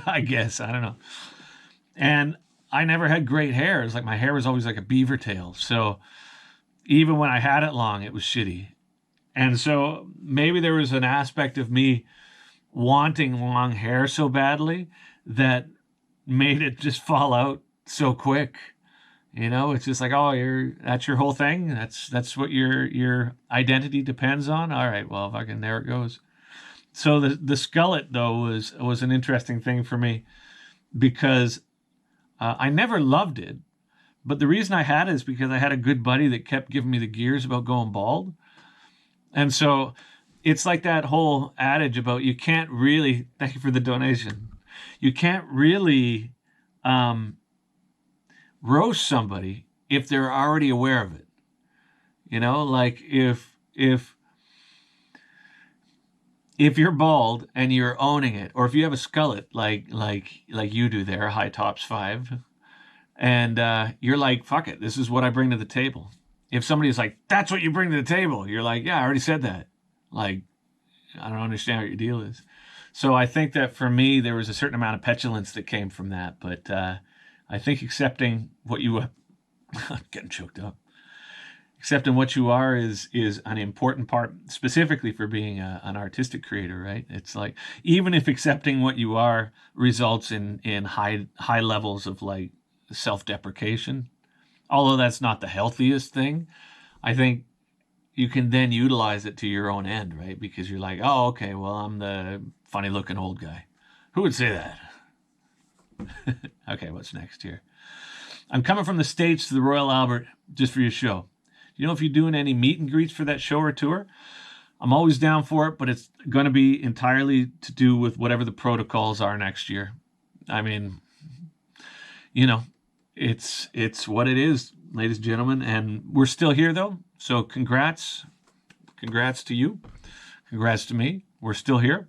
I guess. I don't know. And I never had great hair. It's like my hair was always like a beaver tail. So even when I had it long, it was shitty. And so maybe there was an aspect of me wanting long hair so badly that made it just fall out so quick. It's just like, oh, that's your whole thing. That's what your identity depends on. All right, well, fucking there it goes. So the skullet though was an interesting thing for me, because I never loved it, but the reason I had it is because I had a good buddy that kept giving me the gears about going bald, and so it's like that whole adage about you can't really. Thank you for the donation. You can't really roast somebody if they're already aware of it. Like if you're bald and you're owning it, or if you have a skullet like you do there, High Tops 5, and you're like, fuck it, this is what I bring to the table. If somebody's like, that's what you bring to the table, you're like, yeah, I already said that. Like, I don't understand what your deal is. So I think that for me, there was a certain amount of petulance that came from that. But I think accepting what you I'm getting choked up. Accepting what you are is an important part, specifically for being an artistic creator, right? It's like, even if accepting what you are results in high levels of like self-deprecation, although that's not the healthiest thing, I think you can then utilize it to your own end, right? Because you're like, oh, okay, well, I'm the funny looking old guy. Who would say that? Okay, what's next here? I'm coming from the States to the Royal Albert just for your show. You know if you're doing any meet and greets for that show or tour? I'm always down for it, but it's going to be entirely to do with whatever the protocols are next year. I mean, you know, it's what it is, ladies and gentlemen, and we're still here though. So congrats to you, congrats to me. We're still here.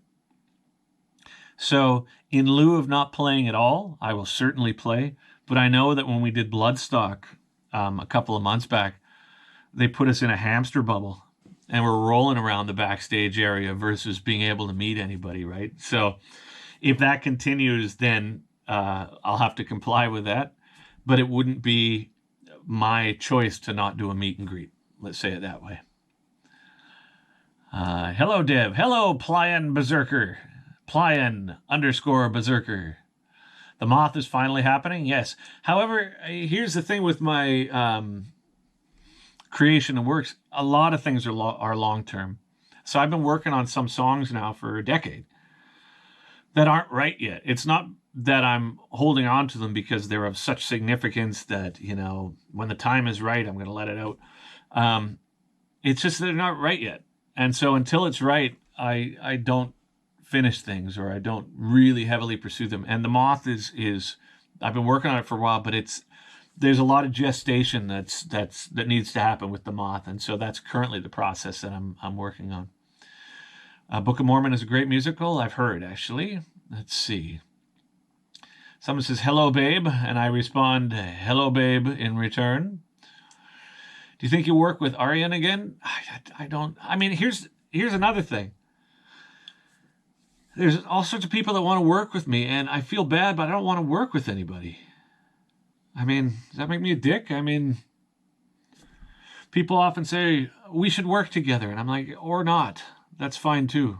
So in lieu of not playing at all, I will certainly play. But I know that when we did Bloodstock a couple of months back, they put us in a hamster bubble and we're rolling around the backstage area versus being able to meet anybody, right? So if that continues, then I'll have to comply with that. But it wouldn't be my choice to not do a meet and greet. Let's say it that way. Hello, Dev. Hello, Plyan Berserker. Plyan_Berserker. The moth is finally happening? Yes. However, here's the thing with my creation of works. A lot of things are long-term. So I've been working on some songs now for a decade that aren't right yet. It's not that I'm holding on to them because they're of such significance that, you know, when the time is right, I'm going to let it out. It's just that they're not right yet. And so until it's right, I don't finish things, or I don't really heavily pursue them. And the moth is I've been working on it for a while, but there's a lot of gestation that needs to happen with the moth. And so that's currently the process that I'm working on. Book of Mormon is a great musical. I've heard, actually. Let's see. Someone says, hello, babe. And I respond, hello, babe, in return. Do you think you'll work with Arian again? I don't. I mean, here's another thing. There's all sorts of people that want to work with me, and I feel bad, but I don't want to work with anybody. I mean, does that make me a dick? I mean, people often say, we should work together. And I'm like, or not. That's fine, too.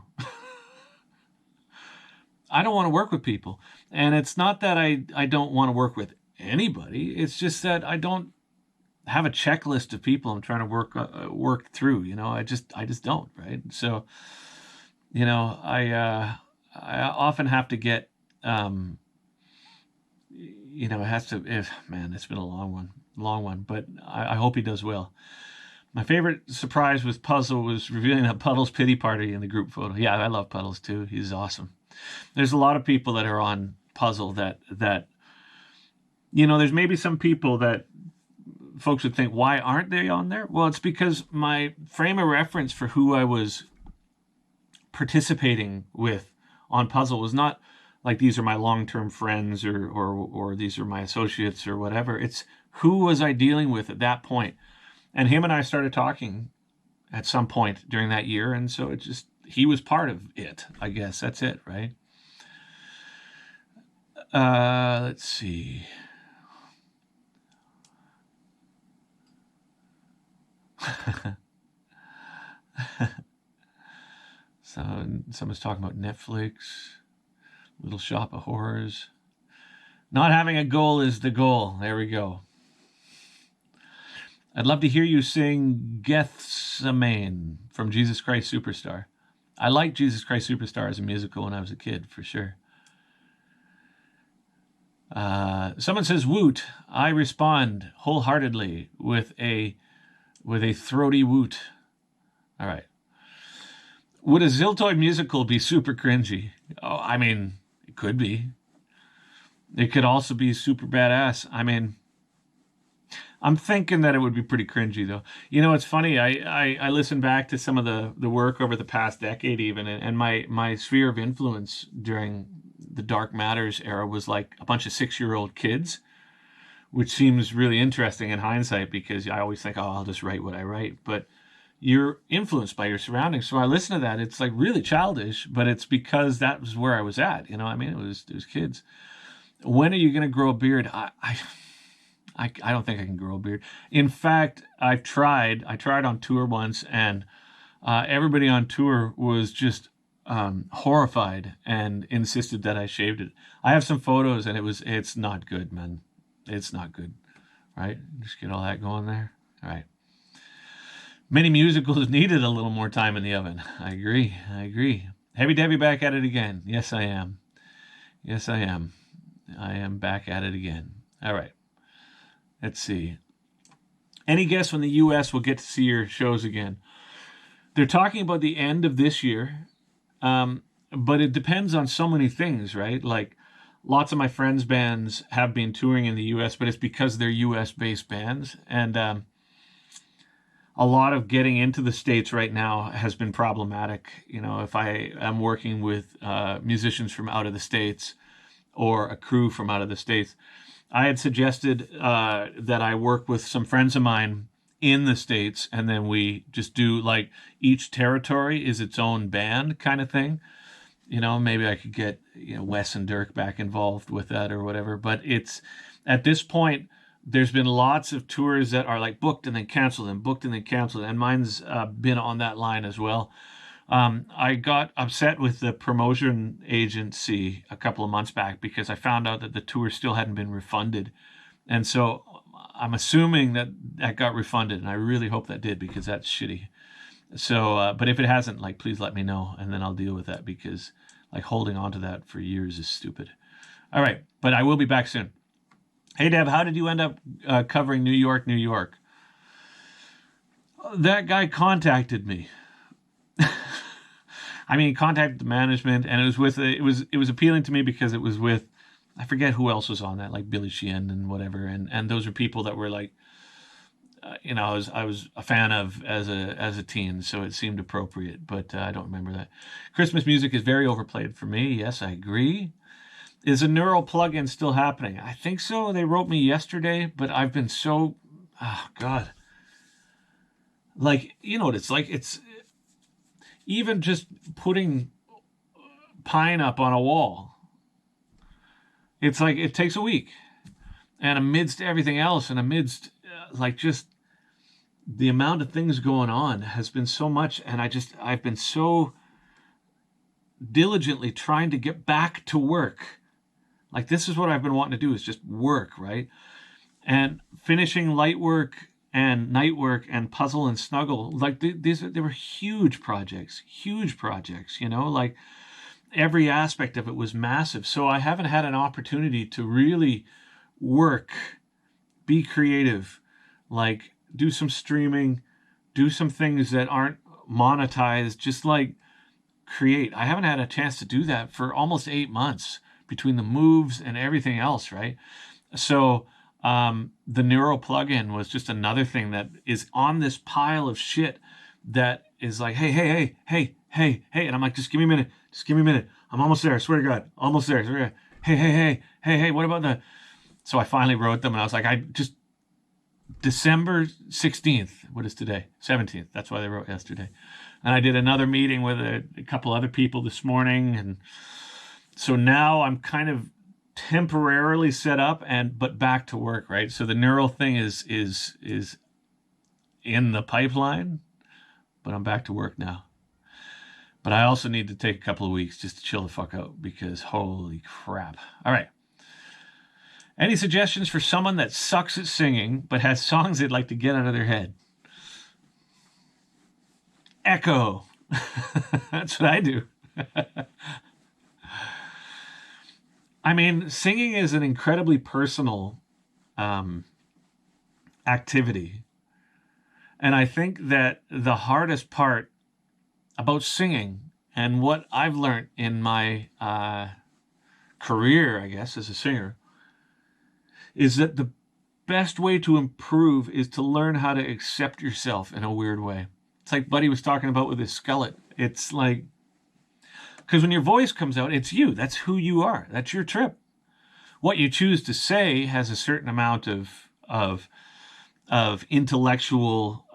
I don't want to work with people. And it's not that I don't want to work with anybody. It's just that I don't have a checklist of people I'm trying to work through. You know, I just don't, right? So, you know, I often have to get, you know, it has to, man, it's been a long one, but I hope he does well. My favorite surprise with Puzzle was revealing that Puddle's pity party in the group photo. Yeah, I love Puddles too. He's awesome. There's a lot of people that are on Puzzle that, you know, there's maybe some people that folks would think, why aren't they on there? Well, it's because my frame of reference for who I was participating with on Puzzle was not like these are my long-term friends or these are my associates or whatever. It's who was I dealing with at that point. And him and I started talking at some point during that year. And so it just, he was part of it, I guess. That's it, right? Let's see. So someone's talking about Netflix, Little Shop of Horrors. Not having a goal is the goal. There we go. I'd love to hear you sing Gethsemane from Jesus Christ Superstar. I liked Jesus Christ Superstar as a musical when I was a kid, for sure. Someone says woot. I respond wholeheartedly with a throaty woot. All right. Would a Ziltoid musical be super cringy? Oh, I mean, it could be. It could also be super badass. I mean, I'm thinking that it would be pretty cringy, though. You know, it's funny. I listened back to some of the work over the past decade even, and my sphere of influence during the Dark Matters era was like a bunch of 6-year-old kids, which seems really interesting in hindsight because I always think, oh, I'll just write what I write. But you're influenced by your surroundings. So I listen to that. It's like really childish, but it's because that was where I was at. You know, I mean, it was kids. When are you going to grow a beard? I don't think I can grow a beard. In fact, I tried on tour once, and everybody on tour was just horrified and insisted that I shaved it. I have some photos, and it's not good, man. It's not good, right? Just get all that going there. All right. Many musicals needed a little more time in the oven. I agree. Heavy Debbie back at it again. Yes, I am. I am back at it again. All right. Let's see. Any guess when the U.S. will get to see your shows again? They're talking about the end of this year, but it depends on so many things, right? Like lots of my friends' bands have been touring in the U.S., but it's because they're U.S.-based bands, and a lot of getting into the States right now has been problematic. You know, if I am working with musicians from out of the States or a crew from out of the States, I had suggested that I work with some friends of mine in the States, and then we just do like each territory is its own band kind of thing. You know, maybe I could get, Wes and Dirk back involved with that or whatever. But it's at this point, there's been lots of tours that are like booked and then canceled and booked and then canceled, and mine's been on that line as well. I got upset with the promotion agency a couple of months back because I found out that the tour still hadn't been refunded. And so I'm assuming that that got refunded, and I really hope that did because that's shitty. So, but if it hasn't, like, please let me know, and then I'll deal with that because, like, holding on to that for years is stupid. All right, but I will be back soon. Hey, Deb, how did you end up covering New York, New York? That guy contacted me. I mean, he contacted the management, and it was appealing to me because it was with, I forget who else was on that, like Billy Sheehan and whatever, and those are people that were like, I was a fan of as a teen, so it seemed appropriate, but I don't remember that. Christmas music is very overplayed for me. Yes, I agree. Is a neural plugin still happening? I think so. They wrote me yesterday, but I've been so, oh God. Like, you know what it's like? It's even just putting pine up on a wall. It's like it takes a week. And amidst everything else and amidst like just the amount of things going on has been so much, and I've been so diligently trying to get back to work. Like this is what I've been wanting to do is just work, right? And finishing light work and night work and puzzle and snuggle, like they were huge projects, like every aspect of it was massive. So I haven't had an opportunity to really work, be creative, like do some streaming, do some things that aren't monetized, just like create. I haven't had a chance to do that for almost 8 months between the moves and everything else, right? So the Neuro plugin was just another thing that is on this pile of shit that is like, hey, and I'm like, just give me a minute, I'm almost there, I swear to God, almost there, hey, what about the? So I finally wrote them, and I was like, I just December 16th. What is today? 17th. That's why they wrote yesterday. And I did another meeting with a couple other people this morning, and so now I'm kind of temporarily set up but back to work, right? So the neural thing is in the pipeline, but I'm back to work now. But I also need to take a couple of weeks just to chill the fuck out because holy crap. All right. Any suggestions for someone that sucks at singing but has songs they'd like to get out of their head? Echo. That's what I do. I mean, singing is an incredibly personal activity. And I think that the hardest part about singing and what I've learned in my career, I guess, as a singer, is that the best way to improve is to learn how to accept yourself in a weird way. It's like Buddy was talking about with his skillet. It's like, because when your voice comes out, it's you. That's who you are. That's your trip. What you choose to say has a certain amount of intellectual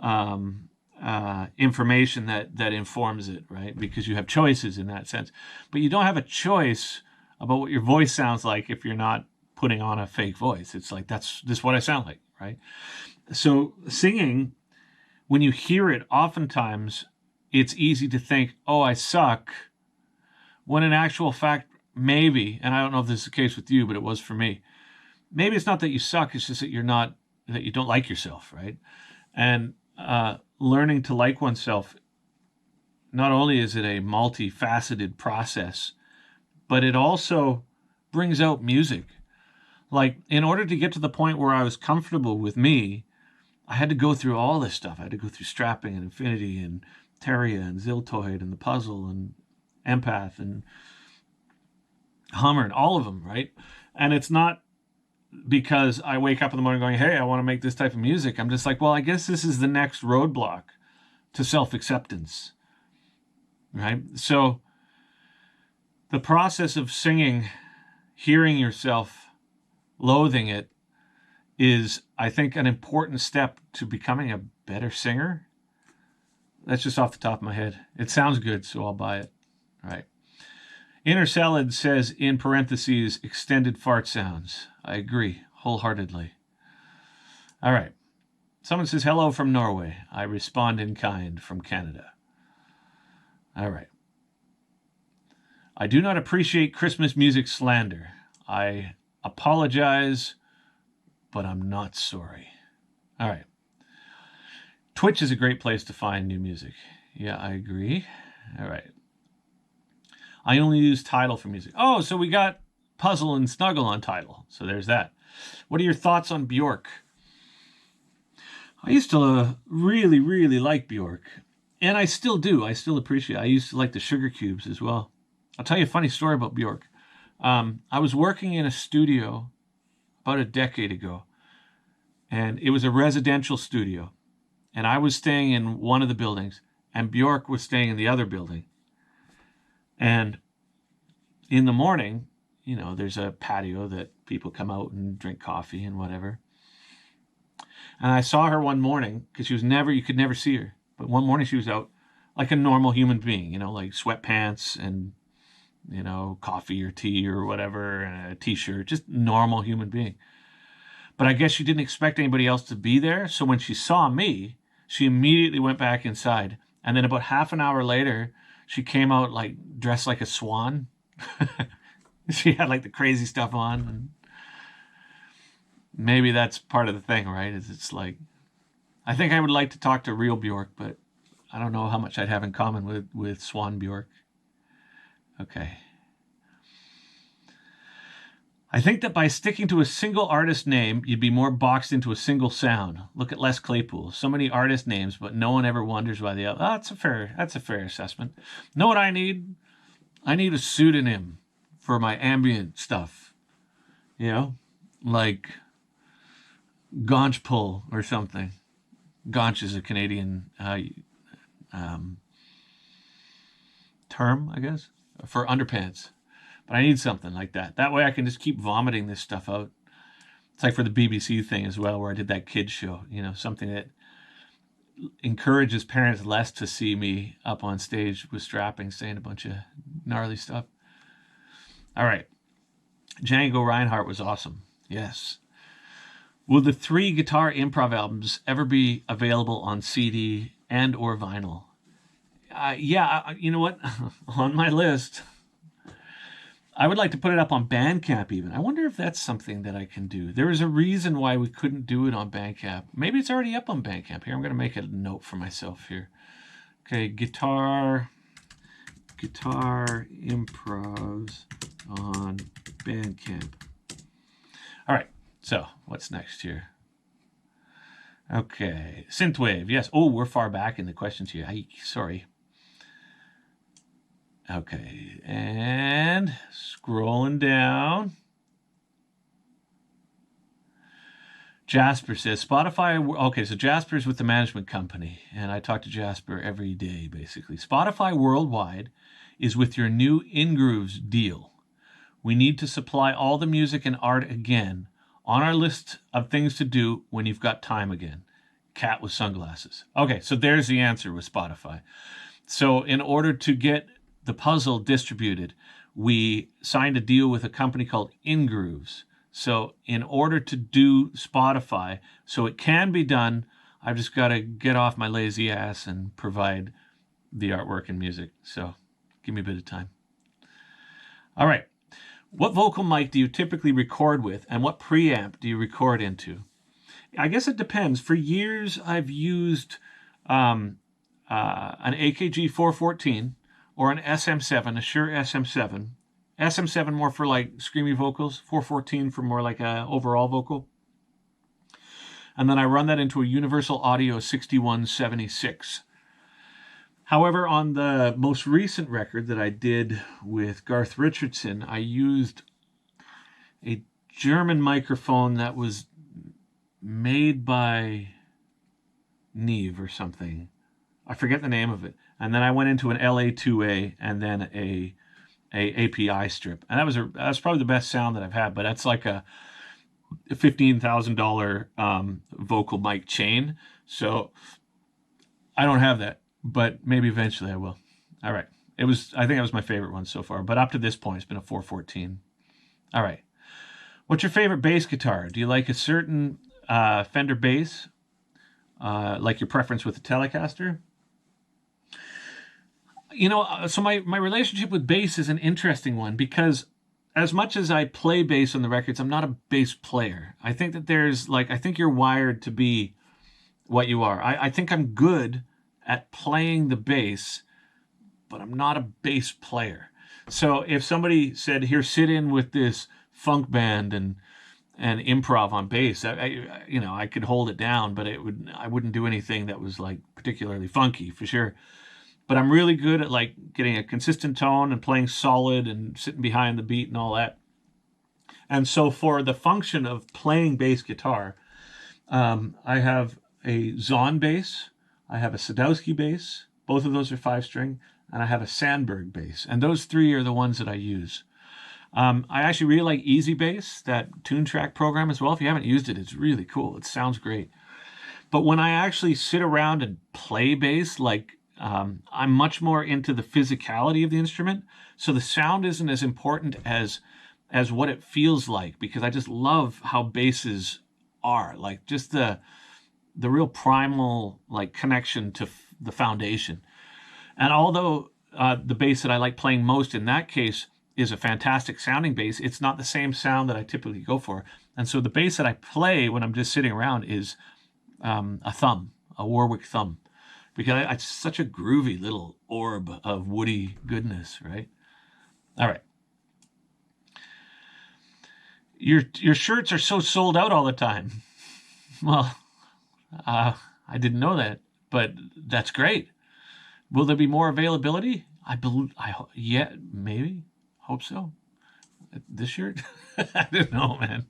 information that informs it, right? Because you have choices in that sense. But you don't have a choice about what your voice sounds like if you're not putting on a fake voice. It's like, this is what I sound like, right? So singing, when you hear it, oftentimes it's easy to think, oh, I suck, when in actual fact, maybe, and I don't know if this is the case with you, but it was for me, maybe it's not that you suck, it's just that that you don't like yourself, right? And learning to like oneself, not only is it a multifaceted process, but it also brings out music. Like, in order to get to the point where I was comfortable with me, I had to go through all this stuff. I had to go through strapping and infinity and Teria and Ziltoid and the puzzle and empath and Hummer and all of them, right? And it's not because I wake up in the morning going, hey, I want to make this type of music. I'm just like, well, I guess this is the next roadblock to self-acceptance, right? So the process of singing, hearing yourself, loathing it, is, I think, an important step to becoming a better singer. That's just off the top of my head. It sounds good, so I'll buy it. All right. Inner Salad says, in parentheses, extended fart sounds. I agree wholeheartedly. All right. Someone says, hello from Norway. I respond in kind from Canada. All right. I do not appreciate Christmas music slander. I apologize, but I'm not sorry. All right. Twitch is a great place to find new music. Yeah, I agree. All right. I only use Tidal for music. Oh, so we got Puzzle and Snuggle on Tidal. So there's that. What are your thoughts on Bjork? I used to really, really like Bjork. And I still do. I still appreciate it. I used to like the Sugar Cubes as well. I'll tell you a funny story about Bjork. I was working in a studio about a decade ago. And it was a residential studio. And I was staying in one of the buildings. And Bjork was staying in the other building. And in the morning, you know, there's a patio that people come out and drink coffee and whatever. And I saw her one morning because you could never see her. But one morning she was out like a normal human being, you know, like sweatpants and, you know, coffee or tea or whatever, and a t-shirt, just normal human being. But I guess she didn't expect anybody else to be there. So when she saw me, she immediately went back inside. And then about half an hour later, she came out like dressed like a swan. She had like the crazy stuff on. And maybe that's part of the thing, right? Is it's like, I think I would like to talk to real Bjork, but I don't know how much I'd have in common with Swan Bjork. Okay. I think that by sticking to a single artist name, you'd be more boxed into a single sound. Look at Les Claypool. So many artist names, but no one ever wonders why the other. Oh, that's a fair assessment. Know what I need? I need a pseudonym for my ambient stuff. You know, like Gaunchpull or something. Gaunch is a Canadian term, I guess, for underpants. But I need something like that. That way I can just keep vomiting this stuff out. It's like for the BBC thing as well, where I did that kids show, you know, something that encourages parents less to see me up on stage with strapping, saying a bunch of gnarly stuff. All right. Django Reinhardt was awesome. Yes. Will the 3 guitar improv albums ever be available on CD and or vinyl? Yeah, you know what? On my list. I would like to put it up on Bandcamp even. I wonder if that's something that I can do. There is a reason why we couldn't do it on Bandcamp. Maybe it's already up on Bandcamp. Here, I'm going to make a note for myself here. Okay, guitar improvs on Bandcamp. All right, so what's next here? Okay, synthwave, yes. Oh, we're far back in the questions here. Sorry. Okay, and scrolling down. Jasper says, Spotify, okay, so Jasper's with the management company, and I talk to Jasper every day, basically. Spotify worldwide is with your new InGrooves deal. We need to supply all the music and art again on our list of things to do when you've got time again. Cat with sunglasses. Okay, so there's the answer with Spotify. So in order to get the puzzle distributed, we signed a deal with a company called InGrooves. So in order to do Spotify, so it can be done, I've just got to get off my lazy ass and provide the artwork and music. So give me a bit of time. All right. What vocal mic do you typically record with, and what preamp do you record into? I guess it depends. For years, I've used an AKG 414 or an SM7, a Shure SM7. SM7 more for like screamy vocals, 414 for more like a overall vocal. and then I run that into a Universal Audio 6176. However, on the most recent record that I did with Garth Richardson, I used a German microphone that was made by Neve or something. I forget the name of it. And then I went into an LA2A and then a API strip. And that was probably the best sound that I've had, but that's like a $15,000 vocal mic chain. So I don't have that, but maybe eventually I will. All right. I think it was my favorite one so far, but up to this point, it's been a 414. All right. What's your favorite bass guitar? Do you like a certain Fender bass, like your preference with the Telecaster? So my relationship with bass is an interesting one, because as much as I play bass on the records, I'm not a bass player. I think that I think you're wired to be what you are. I think I'm good at playing the bass, but I'm not a bass player. So if somebody said, here, sit in with this funk band and improv on bass, I could hold it down, but I wouldn't do anything that was like particularly funky for sure. But I'm really good at like getting a consistent tone and playing solid and sitting behind the beat and all that. And so for the function of playing bass guitar, I have a Zahn bass, I have a Sadowski bass, both of those are 5-string, and I have a Sandberg bass. And those three are the ones that I use. I actually really like Easy Bass, that Tune Track program as well. If you haven't used it, it's really cool. It sounds great. But when I actually sit around and play bass, I'm much more into the physicality of the instrument. So the sound isn't as important as what it feels like, because I just love how basses are. Like just the real primal like connection to the foundation. And although the bass that I like playing most in that case is a fantastic sounding bass, it's not the same sound that I typically go for. And so the bass that I play when I'm just sitting around is a Warwick thumb, because it's such a groovy little orb of woody goodness, right? All right. Your shirts are so sold out all the time. Well, I didn't know that, but that's great. Will there be more availability? Yeah, maybe. Hope so. This shirt? I don't know, man.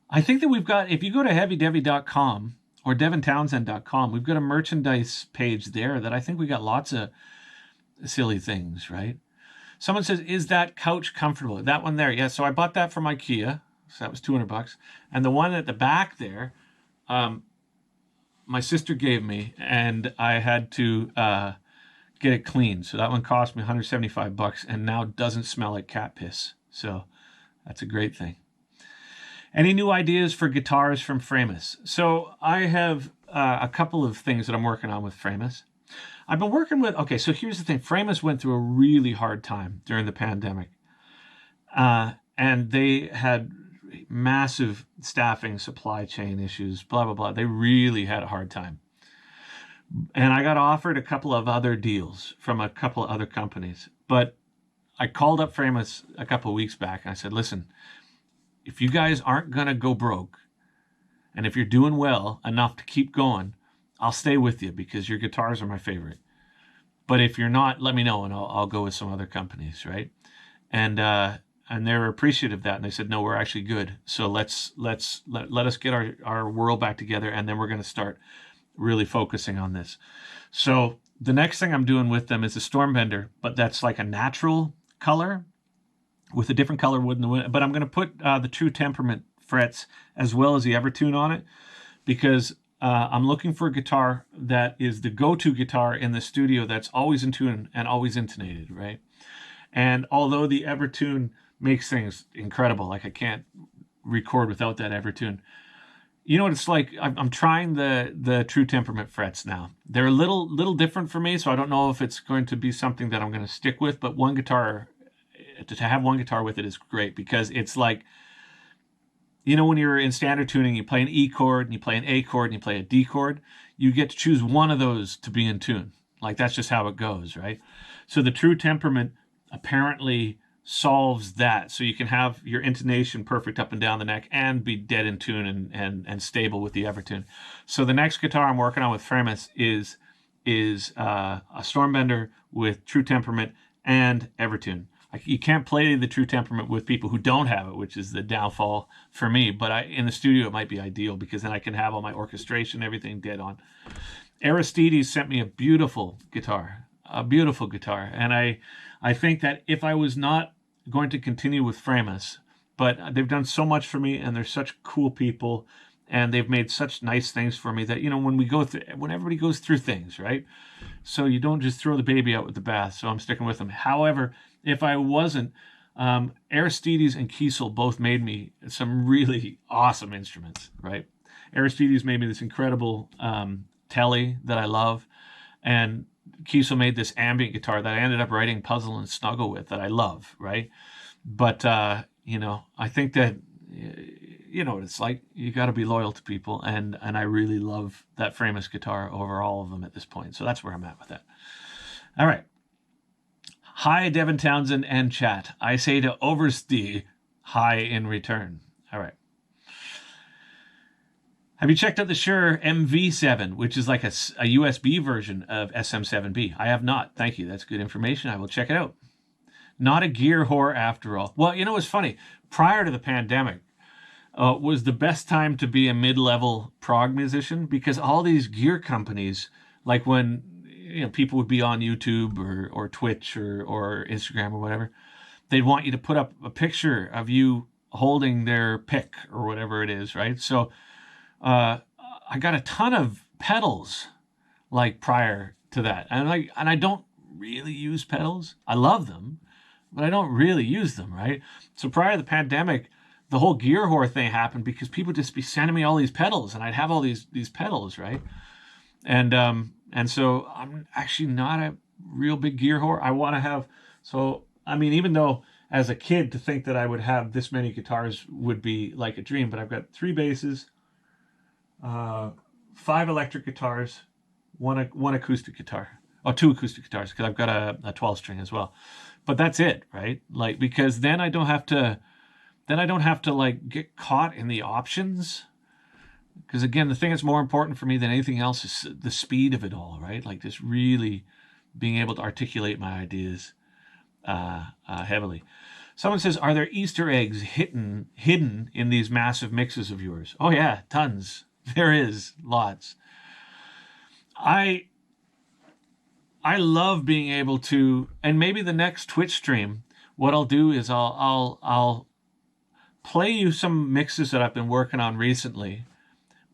I think that we've got, if you go to heavydevi.com or devintownsend.com, we've got a merchandise page there that I think we got lots of silly things, right? Someone says, is that couch comfortable? That one there. Yeah, so I bought that from IKEA. So that was $200. And the one at the back there, my sister gave me, and I had to get it cleaned. So that one cost me $175 and now doesn't smell like cat piss. So that's a great thing. Any new ideas for guitars from Framus? So I have a couple of things that I'm working on with Framus. I've been working with, okay, so here's the thing. Framus went through a really hard time during the pandemic. And they had massive staffing, supply chain issues, blah, blah, blah. They really had a hard time. And I got offered a couple of other deals from a couple of other companies. But I called up Framus a couple of weeks back and I said, listen, if you guys aren't going to go broke, and if you're doing well enough to keep going, I'll stay with you because your guitars are my favorite. But if you're not, let me know and I'll go with some other companies, right? And they were appreciative of that, and they said, no, we're actually good. So let us get our world back together, and then we're going to start really focusing on this. So the next thing I'm doing with them is a Stormbender, but that's like a natural color with a different color wood in the wood. But I'm going to put the True Temperament frets as well as the Evertune on it, because I'm looking for a guitar that is the go-to guitar in the studio that's always in tune and always intonated, right? And although the Evertune makes things incredible, like I can't record without that Evertune, you know what it's like? I'm trying the True Temperament frets now. They're a little different for me, so I don't know if it's going to be something that I'm going to stick with, but to have one guitar with it is great, because it's like, you know, when you're in standard tuning, you play an E chord and you play an A chord and you play a D chord, you get to choose one of those to be in tune. Like that's just how it goes, right? So the True Temperament apparently solves that, so you can have your intonation perfect up and down the neck and be dead in tune and stable with the Evertune. So the next guitar I'm working on with Framus is a Stormbender with True Temperament and Evertune. You can't play the True Temperament with people who don't have it, which is the downfall for me. But in the studio, it might be ideal because then I can have all my orchestration, everything dead on. Aristides sent me a beautiful guitar, and I think that if I was not going to continue with Framus, but they've done so much for me, and they're such cool people, and they've made such nice things for me that, when everybody goes through things, right? So you don't just throw the baby out with the bath. So I'm sticking with them. However, if I wasn't, Aristides and Kiesel both made me some really awesome instruments, right? Aristides made me this incredible telly that I love, and Kiesel made this ambient guitar that I ended up writing Puzzle and Snuggle with that I love, right? But, I think that, what it's like. You got to be loyal to people, and I really love that Framus guitar over all of them at this point. So that's where I'm at with that. All right. Hi, Devin Townsend and chat. I say to Overstee, hi in return. All right. Have you checked out the Shure MV7, which is like a USB version of SM7B? I have not. Thank you. That's good information. I will check it out. Not a gear whore after all. Well, it's funny. Prior to the pandemic was the best time to be a mid-level prog musician, because all these gear companies, like when people would be on YouTube or Twitch or Instagram or whatever, they'd want you to put up a picture of you holding their pick or whatever it is, right? So I got a ton of pedals like prior to that, and I don't really use pedals. I love them, but I don't really use them, right? So prior to the pandemic, the whole gear whore thing happened because people just be sending me all these pedals, and I'd have all these pedals, right? And so I'm actually not a real big gear whore. I want to have, even though as a kid to think that I would have this many guitars would be like a dream, but I've got 3 basses, 5 electric guitars, one acoustic guitar. Oh, 2 acoustic guitars, because I've got a 12 string as well. But that's it, right? Like, because then I don't have to like get caught in the options. Because again, the thing that's more important for me than anything else is the speed of it all, right? Like just really being able to articulate my ideas heavily. Someone says, are there Easter eggs hidden in these massive mixes of yours? Oh yeah, tons. There is lots. I love being able to, and maybe the next Twitch stream, what I'll do is I'll play you some mixes that I've been working on recently.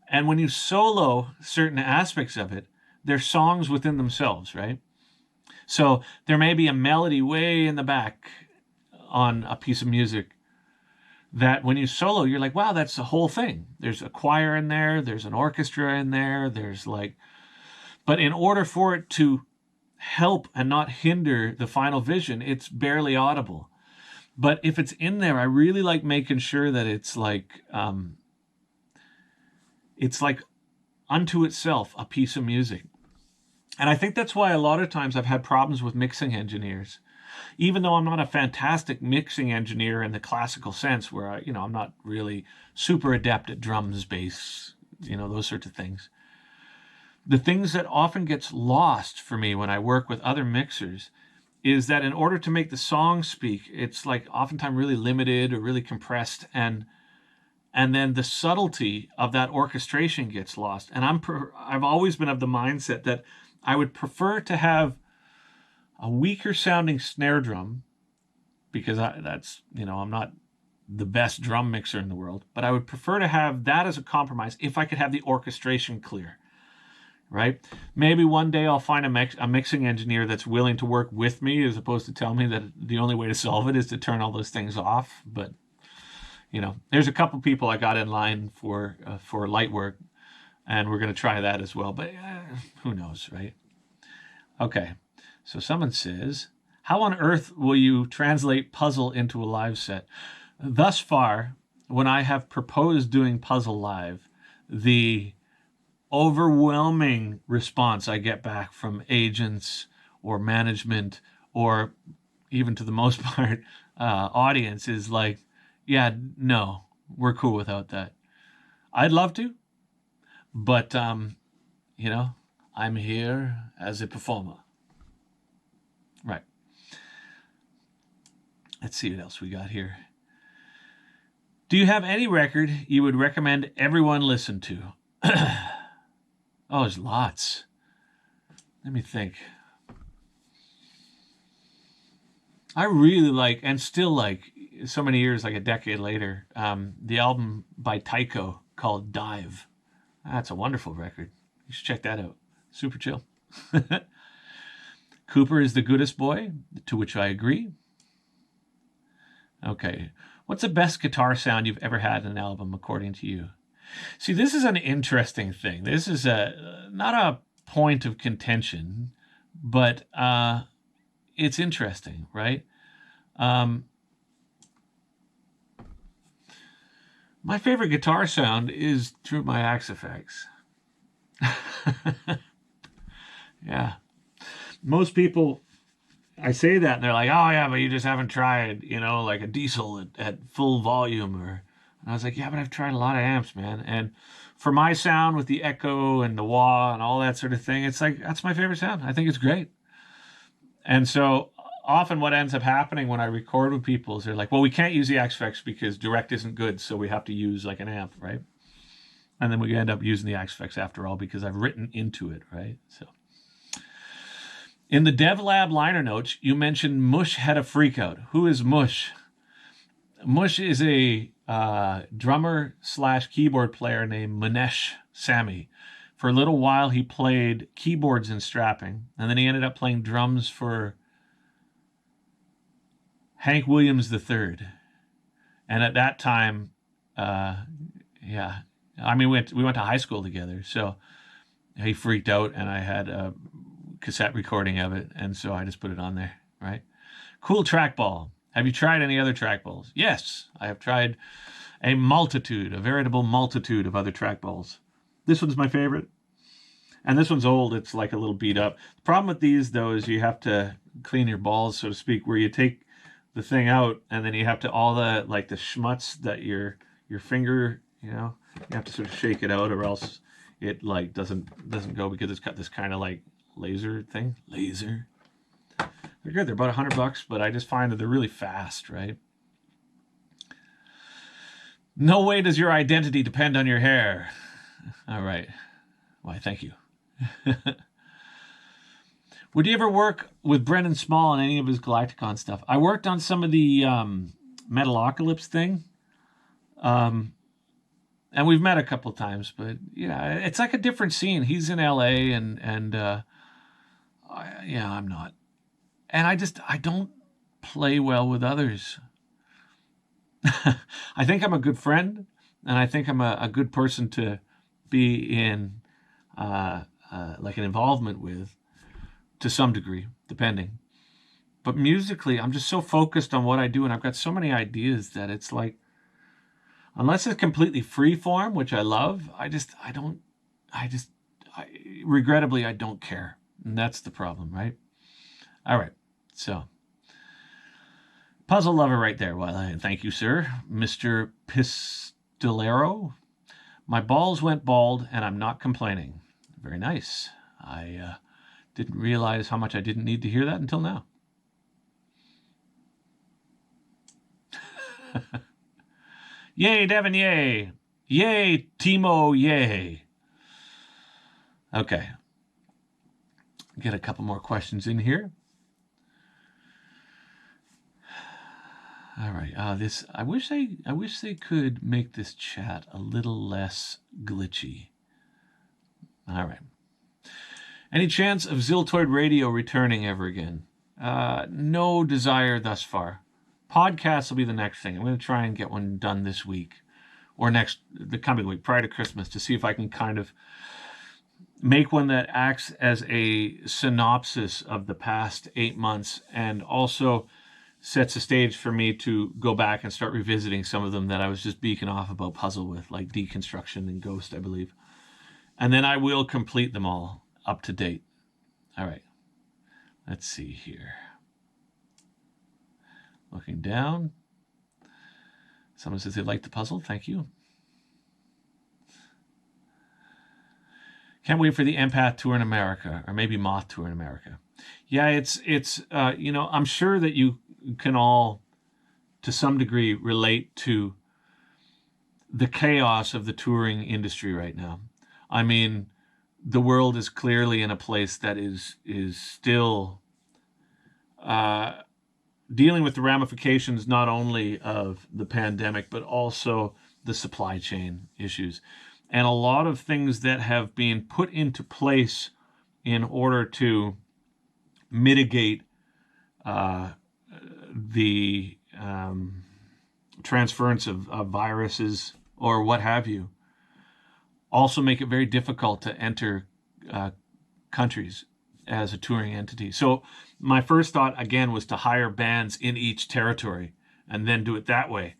And when you solo certain aspects of it, they're songs within themselves, right? So there may be a melody way in the back on a piece of music that when you solo, you're like, wow, that's the whole thing. There's a choir in there. There's an orchestra in there. But in order for it to help and not hinder the final vision, it's barely audible. But if it's in there, I really like making sure that it's like unto itself a piece of music. And I think that's why a lot of times I've had problems with mixing engineers. Even though I'm not a fantastic mixing engineer in the classical sense, where I'm not really super adept at drums, bass, those sorts of things. The things that often gets lost for me when I work with other mixers is that in order to make the song speak, it's like oftentimes really limited or really compressed, and then the subtlety of that orchestration gets lost. And I've always been of the mindset that I would prefer to have a weaker sounding snare drum, because I'm not the best drum mixer in the world, but I would prefer to have that as a compromise if I could have the orchestration clear, right? Maybe one day I'll find a mixing engineer that's willing to work with me, as opposed to tell me that the only way to solve it is to turn all those things off. But there's a couple people I got in line for light work, and we're going to try that as well. But who knows, right? Okay. So someone says, how on earth will you translate Puzzle into a live set? Thus far, when I have proposed doing Puzzle live, the overwhelming response I get back from agents or management, or even to the most part, audience is like, yeah, no, we're cool without that. I'd love to, but you know, I'm here as a performer. Right. Let's see what else we got here. Do you have any record you would recommend everyone listen to? Oh, there's lots. Let me think. I really like, and still like, so many years, like a decade later, the album by Tycho called Dive. That's a wonderful record. You should check that out. Super chill. Cooper is the goodest boy, to which I agree. Okay. What's the best guitar sound you've ever had in an album, according to you? See, this is an interesting thing. This is not a point of contention, but it's interesting, right? My favorite guitar sound is through my Axe effects. Yeah. Most people, I say that and they're like, oh yeah, but you just haven't tried, like a diesel at full volume and I was like, yeah, but I've tried a lot of amps, man. And for my sound with the echo and the wah and all that sort of thing, it's like, that's my favorite sound. I think it's great. And so often what ends up happening when I record with people is they're like, well, we can't use the Axe effects because direct isn't good. So we have to use like an amp, right? And then we end up using the Axe effects after all because I've written into it, right? So in the DevLab liner notes, you mentioned Mush had a freakout. Who is Mush? Mush is a drummer / keyboard player named Manesh Sami. For a little while, he played keyboards and strapping, and then he ended up playing drums for Hank Williams III. And at that time, yeah, I mean, we went to high school together, so he freaked out, and I had a cassette recording of it, and so I just put it on there, right? Cool trackball. Have you tried any other trackballs? Yes, I have tried a veritable multitude of other trackballs. This one's my favorite. And this one's old. It's like a little beat up. The problem with these, though, is you have to clean your balls, so to speak, where you take the thing out and then you have to, all the, like the schmutz that your finger, you have to sort of shake it out or else it like doesn't go because it's got this kind of like laser thing. Laser. They're good. They're about $100, but I just find that they're really fast, right? No way does your identity depend on your hair. All right. Why, thank you. Would you ever work with Brendan Small on any of his Galacticon stuff? I worked on some of the Metalocalypse thing. And we've met a couple times, but yeah, it's like a different scene. He's in LA and I'm not. And I don't play well with others. I think I'm a good friend, and I think I'm a good person to be in like an involvement with, to some degree, depending. But musically, I'm just so focused on what I do, and I've got so many ideas that it's like, unless it's completely free form, which I love, regrettably, I don't care. And that's the problem, right? All right. So, puzzle lover right there. Well, thank you, sir. Mr. Pistolero. My balls went bald, and I'm not complaining. Very nice. I didn't realize how much I didn't need to hear that until now. Yay, Devin, yay. Yay, Timo, yay. Okay. Get a couple more questions in here. All right. I wish they could make this chat a little less glitchy. All right. Any chance of Ziltoid Radio returning ever again? No desire thus far. Podcasts will be the next thing. I'm going to try and get one done this week or the coming week prior to Christmas to see if I can kind of make one that acts as a synopsis of the past 8 months and also sets a stage for me to go back and start revisiting some of them that I was just beaking off about Puzzle with, like Deconstruction and Ghost, I believe. And then I will complete them all up to date. All right. Let's see here. Looking down. Someone says they like the puzzle. Thank you. Can't wait for the Empath tour in America, or maybe Moth tour in America. Yeah, it's I'm sure that you can all, to some degree, relate to the chaos of the touring industry right now. I mean, the world is clearly in a place that is still dealing with the ramifications not only of the pandemic, but also the supply chain issues. And a lot of things that have been put into place in order to mitigate the transference of viruses or what have you also make it very difficult to enter countries as a touring entity. So my first thought, again, was to hire bands in each territory and then do it that way.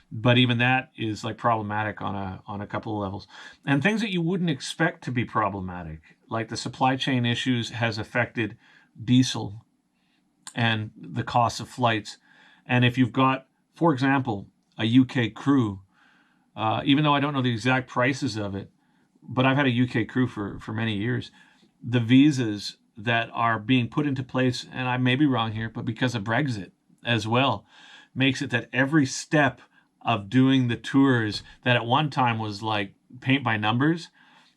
But even that is like problematic on a couple of levels. And things that you wouldn't expect to be problematic, like the supply chain issues, has affected diesel and the cost of flights. And if you've got, for example, a UK crew, even though I don't know the exact prices of it, but I've had a UK crew for many years, the visas that are being put into place, and I may be wrong here, but because of Brexit as well, makes it that every step of doing the tours that at one time was like paint by numbers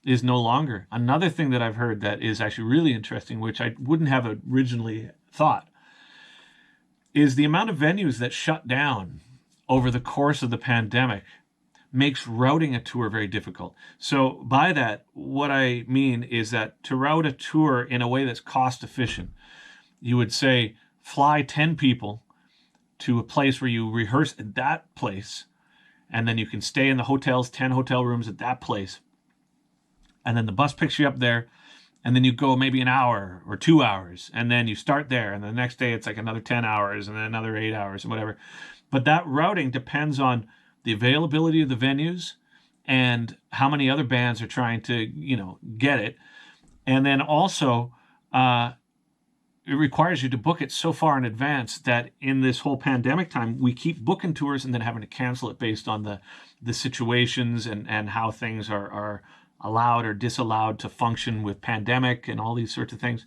is no longer. Another thing that I've heard that is actually really interesting, which I wouldn't have originally thought, is the amount of venues that shut down over the course of the pandemic makes routing a tour very difficult. So by that, what I mean is that to route a tour in a way that's cost efficient, you would say fly 10 people to a place where you rehearse at that place, and then you can stay in the hotels, 10 hotel rooms at that place. And then the bus picks you up there, and then you go maybe an hour or 2 hours, and then you start there, and the next day it's like another 10 hours, and then another 8 hours, and whatever. But that routing depends on the availability of the venues and how many other bands are trying to, get it. And then also, it requires you to book it so far in advance that in this whole pandemic time, we keep booking tours and then having to cancel it based on the situations and how things are allowed or disallowed to function with pandemic and all these sorts of things.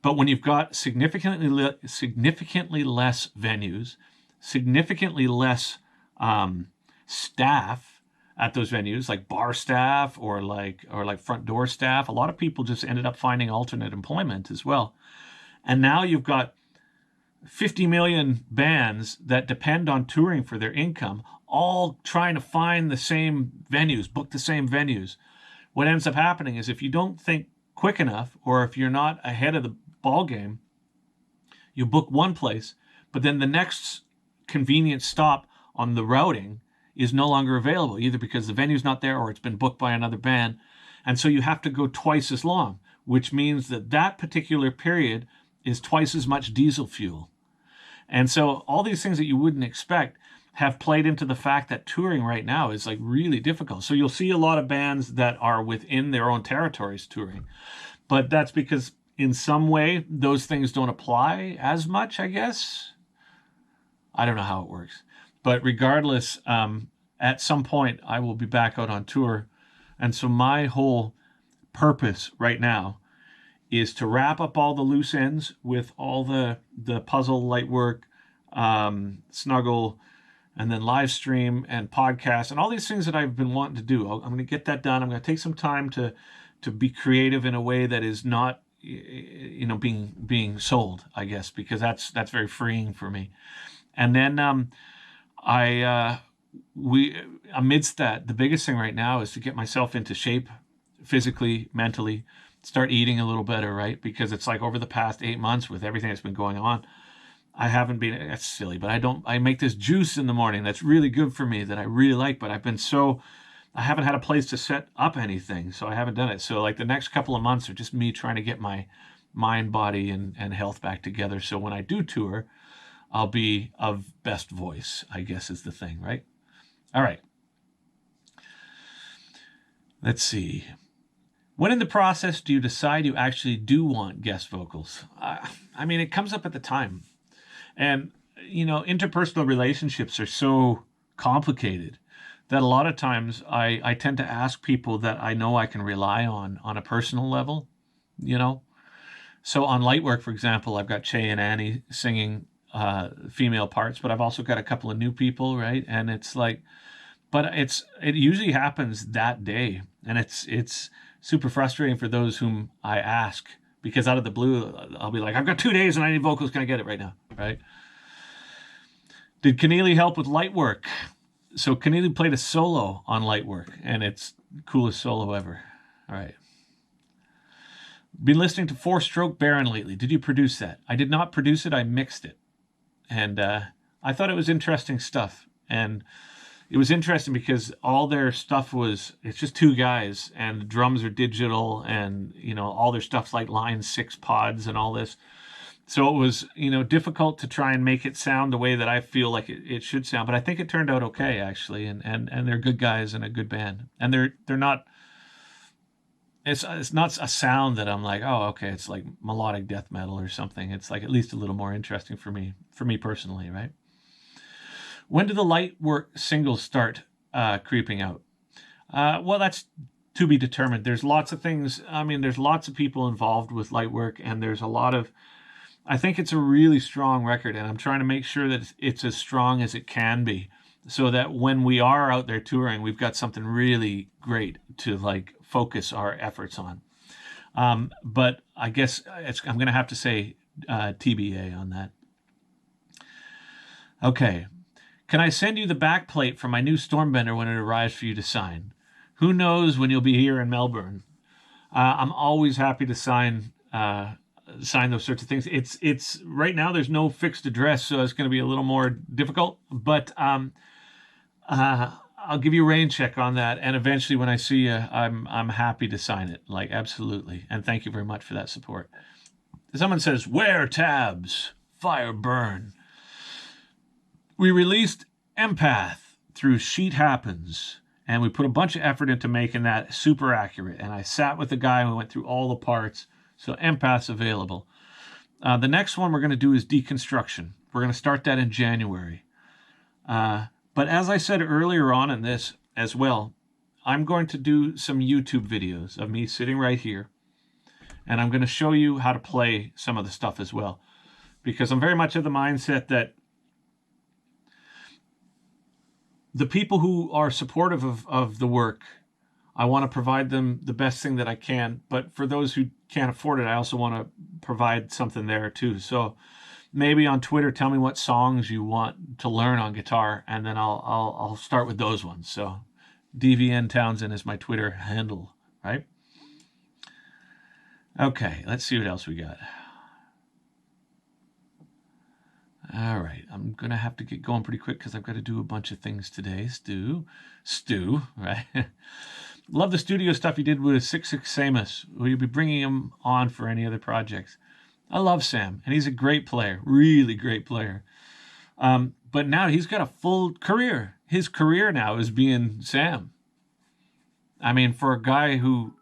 But when you've got significantly less venues, significantly less staff at those venues, like bar staff or like front door staff, a lot of people just ended up finding alternate employment as well. And now you've got 50 million bands that depend on touring for their income, all trying to find the same venues, book the same venues. What ends up happening is if you don't think quick enough, or if you're not ahead of the ball game, you book one place, but then the next convenient stop on the routing is no longer available, either because the venue's not there or it's been booked by another band. And so you have to go twice as long, which means that particular period is twice as much diesel fuel. And so all these things that you wouldn't expect have played into the fact that touring right now is like really difficult. So you'll see a lot of bands that are within their own territories touring, but that's because in some way those things don't apply as much, I guess. I don't know how it works, but regardless, at some point I will be back out on tour. And so my whole purpose right now is to wrap up all the loose ends with all the puzzle, light work, snuggle, and then live stream and podcast and all these things that I've been wanting to do. I'm going to get that done. I'm going to take some time to be creative in a way that is not, being sold, I guess, because that's very freeing for me. And then amidst that, the biggest thing right now is to get myself into shape physically, mentally, start eating a little better, right? Because it's like over the past 8 months with everything that's been going on, I haven't been, that's silly, but I make this juice in the morning that's really good for me that I really like, but I haven't had a place to set up anything, so I haven't done it. So like the next couple of months are just me trying to get my mind, body, and health back together. So when I do tour, I'll be of best voice, I guess is the thing, right? All right. Let's see. When in the process do you decide you actually do want guest vocals? I mean, it comes up at the time. And interpersonal relationships are so complicated that a lot of times I tend to ask people that I know I can rely on a personal level, you know. So on Lightwork, for example, I've got Che and Annie singing female parts, but I've also got a couple of new people, right? And it's like, but it usually happens that day, and it's super frustrating for those whom I ask, because out of the blue I'll be like, I've got 2 days and I need vocals. Can I get it right now? Right? Did Keneally help with Lightwork? So Keneally played a solo on Lightwork, and it's the coolest solo ever. All right. Been listening to Four Stroke Baron lately. Did you produce that? I did not produce it. I mixed it. And I thought it was interesting stuff. And it was interesting because all their stuff it's just two guys, and the drums are digital, and, all their stuff's like Line 6 pods and all this. So it was, difficult to try and make it sound the way that I feel like it should sound. But I think it turned out okay, actually. And they're good guys and a good band. And they're not, it's not a sound that I'm like, oh, okay, it's like melodic death metal or something. It's like at least a little more interesting for me personally, right? When do the Lightwork singles start creeping out? Well, that's to be determined. There's lots of things. I mean, there's lots of people involved with Lightwork, and there's a lot of, I think it's a really strong record, and I'm trying to make sure that it's as strong as it can be, so that when we are out there touring, we've got something really great to like focus our efforts on. But I guess I'm going to have to say TBA on that. Okay. Can I send you the back plate for my new Stormbender when it arrives for you to sign? Who knows when you'll be here in Melbourne? I'm always happy to sign those sorts of things. It's right now there's no fixed address, so it's going to be a little more difficult. But I'll give you a rain check on that, and eventually when I see you, I'm happy to sign it. Like, absolutely. And thank you very much for that support. Someone says, wear tabs, fire burn. We released Empath through Sheet Happens, and we put a bunch of effort into making that super accurate. And I sat with the guy and we went through all the parts. So Empath's available. The next one we're going to do is Deconstruction. We're going to start that in January. But as I said earlier on in this as well, I'm going to do some YouTube videos of me sitting right here. And I'm going to show you how to play some of the stuff as well. Because I'm very much of the mindset that the people who are supportive of the work, I want to provide them the best thing that I can. But for those who can't afford it, I also want to provide something there too. So maybe on Twitter, tell me what songs you want to learn on guitar, and then I'll start with those ones. So Devin Townsend is my Twitter handle, right? Okay, let's see what else we got. All right, I'm going to have to get going pretty quick because I've got to do a bunch of things today. Stu, right? Love the studio stuff you did with 66 Samus. Will you be bringing him on for any other projects? I love Sam, and he's a great player, really great player. But now he's got a full career. His career now is being Sam. I mean, for a guy who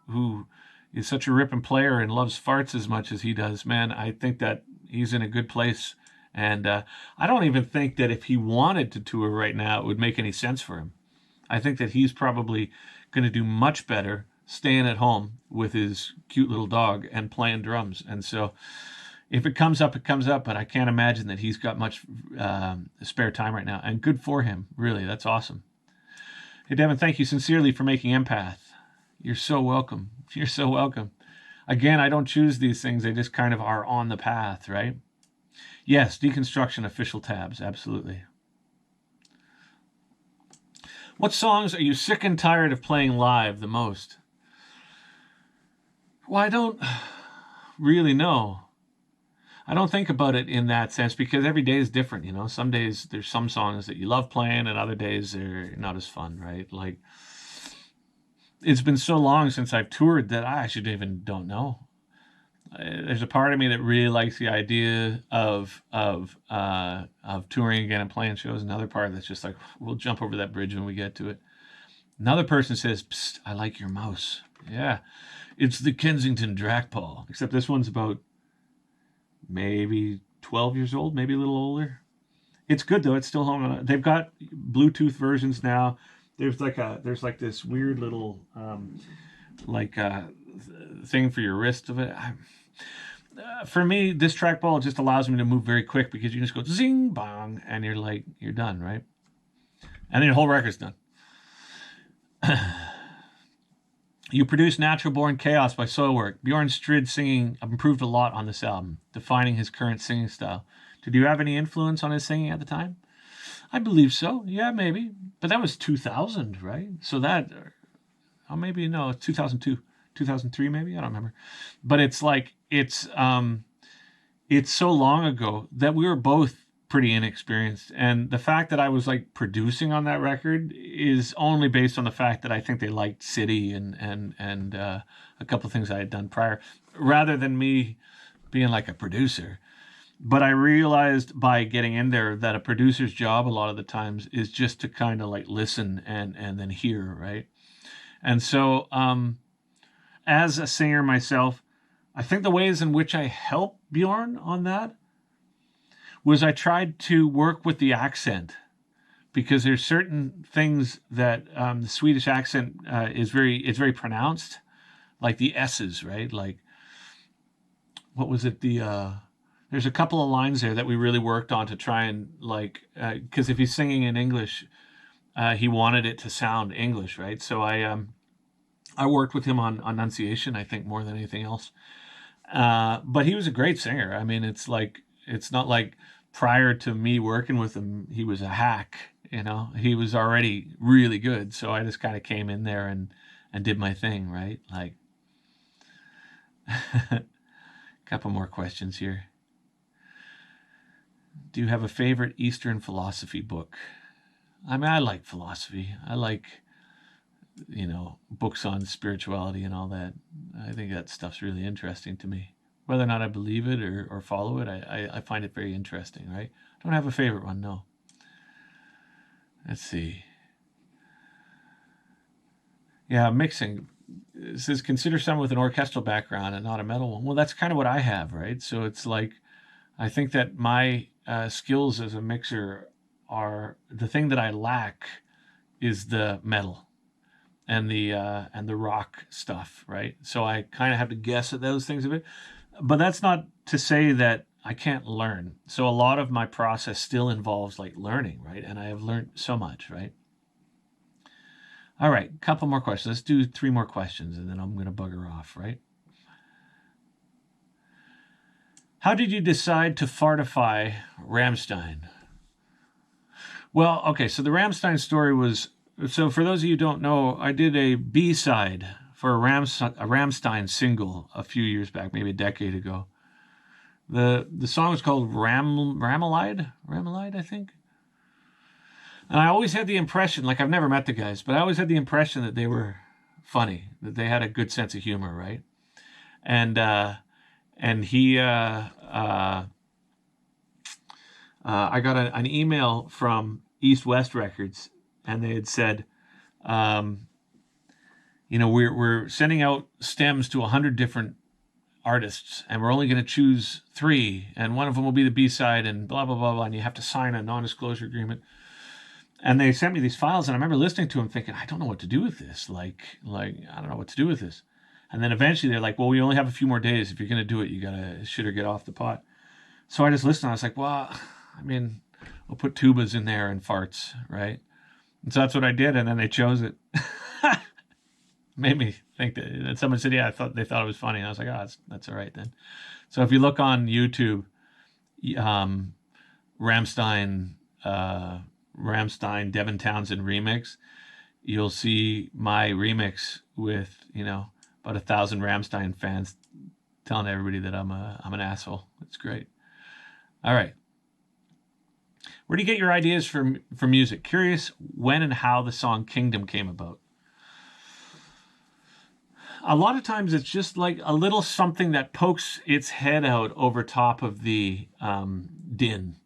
is such a ripping player and loves farts as much as he does, man, I think that he's in a good place. And I don't even think that if he wanted to tour right now, it would make any sense for him. I think that he's probably going to do much better staying at home with his cute little dog and playing drums. And so if it comes up, it comes up. But I can't imagine that he's got much spare time right now. And good for him, really. That's awesome. Hey, Devin, thank you sincerely for making Empath. You're so welcome. You're so welcome. Again, I don't choose these things. They just kind of are on the path, right? Yes, Deconstruction official tabs, absolutely. What songs are you sick and tired of playing live the most? Well, I don't really know. I don't think about it in that sense because every day is different, you know. Some days there's some songs that you love playing and other days they're not as fun, right? Like, it's been so long since I've toured that I actually even don't know. There's a part of me that really likes the idea of touring again and playing shows. Another part that's just like, we'll jump over that bridge when we get to it. Another person says, psst, I like your mouse. Yeah, it's the Kensington Dracpaw, except this one's about maybe 12 years old, maybe a little older. It's good though. It's still home. They've got Bluetooth versions now. There's like this weird little like thing for your wrist of it. For me, this trackball just allows me to move very quick because you just go zing bong and you're done, right? And then your whole record's done. You produce Natural Born Chaos by Soilwork. Bjorn Strid singing improved a lot on this album, defining his current singing style. Did you have any influence on his singing at the time? I believe so. Yeah, maybe. But that was 2000, right? So that, oh, maybe no, 2002, 2003, maybe. I don't remember. But it's like it's so long ago that we were both pretty inexperienced, and the fact that I was like producing on that record is only based on the fact that I think they liked City and a couple of things I had done prior, rather than me being like a producer. But I realized by getting in there that a producer's job a lot of the times is just to kind of like listen and then hear, right? And so as a singer myself, I think the ways in which I helped Bjorn on that was I tried to work with the accent, because there's certain things that the Swedish accent it's very pronounced, like the S's, right? Like, what was it? There's a couple of lines there that we really worked on to try and like, because if he's singing in English, he wanted it to sound English, right? So I worked with him on enunciation, I think, more than anything else. But he was a great singer. I mean, it's not like prior to me working with him, he was a hack. You know, he was already really good. So I just kind of came in there and did my thing, right? Like, a couple more questions here. Do you have a favorite Eastern philosophy book? I mean, I like philosophy. I like, books on spirituality and all that. I think that stuff's really interesting to me. Whether or not I believe it or follow it, I find it very interesting, right? I don't have a favorite one, no. Let's see. Yeah, mixing. It says, consider someone with an orchestral background and not a metal one. Well, that's kind of what I have, right? So it's like, I think that my skills as a mixer are, the thing that I lack is the metal and the rock stuff, right? So I kind of have to guess at those things a bit. But that's not to say that I can't learn. So a lot of my process still involves like learning, right? And I have learned so much, right? All right, a couple more questions. Let's do 3 more questions and then I'm going to bugger off, right? How did you decide to fartify Rammstein? Well, okay, so the Rammstein story was, so for those of you who don't know, I did a B-side for a Rammstein single a few years back, maybe a decade ago. The song was called Ramelide, I think. And I always had the impression, like I've never met the guys, but I always had the impression that they were funny, that they had a good sense of humor, right? And he, I got an email from East West Records, and they had said, we're sending out stems to 100 different artists, and we're only going to choose 3, and one of them will be the B-side, and blah, blah, blah, blah, and you have to sign a non-disclosure agreement. And they sent me these files, and I remember listening to them thinking, I don't know what to do with this. Like I don't know what to do with this. And then eventually they're like, well, we only have a few more days. If you're going to do it, you got to shit or get off the pot. So I just listened. I was like, well, I mean, we'll put tubas in there and farts, right? And so that's what I did, and then they chose it. Made me think that. And someone said, yeah, they thought it was funny. And I was like, oh, that's all right then. So if you look on YouTube, Rammstein Devin Townsend remix, you'll see my remix with, about 1,000 Rammstein fans telling everybody that I'm an asshole. It's great. All right. Where do you get your ideas for music? Curious when and how the song Kingdom came about. A lot of times it's just like a little something that pokes its head out over top of the din.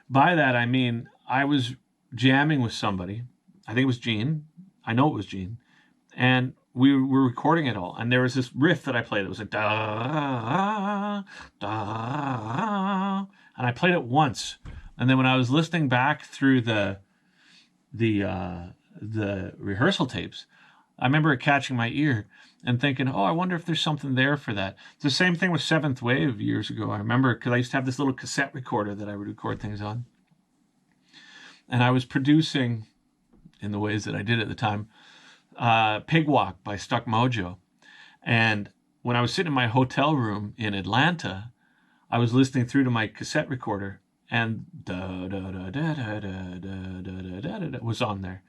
By that, I mean, I was jamming with somebody. I think it was Gene. I know it was Gene. And we were recording it all. And there was this riff that I played. It was like, da, da. And I played it once And then when I was listening back through the rehearsal tapes, I remember it catching my ear and thinking, oh, I wonder if there's something there for that. It's the same thing with Seventh Wave years ago. I remember because I used to have this little cassette recorder that I would record things on. And I was producing, in the ways that I did at the time, Pig Walk by Stuck Mojo. And when I was sitting in my hotel room in Atlanta, I was listening through to my cassette recorder, and da da da da da da da da da was on there.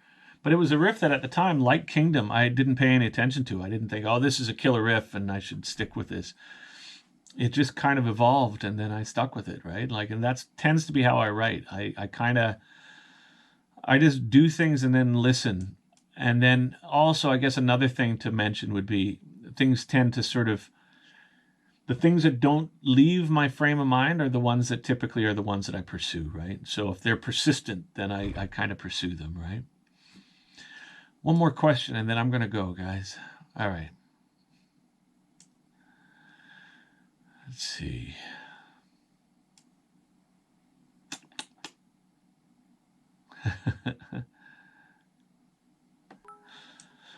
But it was a riff that at the time, like Kingdom, I didn't pay any attention to. I didn't think, oh, this is a killer riff and I should stick with this. It just kind of evolved and then I stuck with it, right? Like, and that tends to be how I write. I just do things and then listen. And then also, I guess another thing to mention would be things tend to sort of, the things that don't leave my frame of mind are the ones that typically are the ones that I pursue, right? So if they're persistent, then I kind of pursue them, right? One more question and then I'm going to go, guys. All right. Let's see.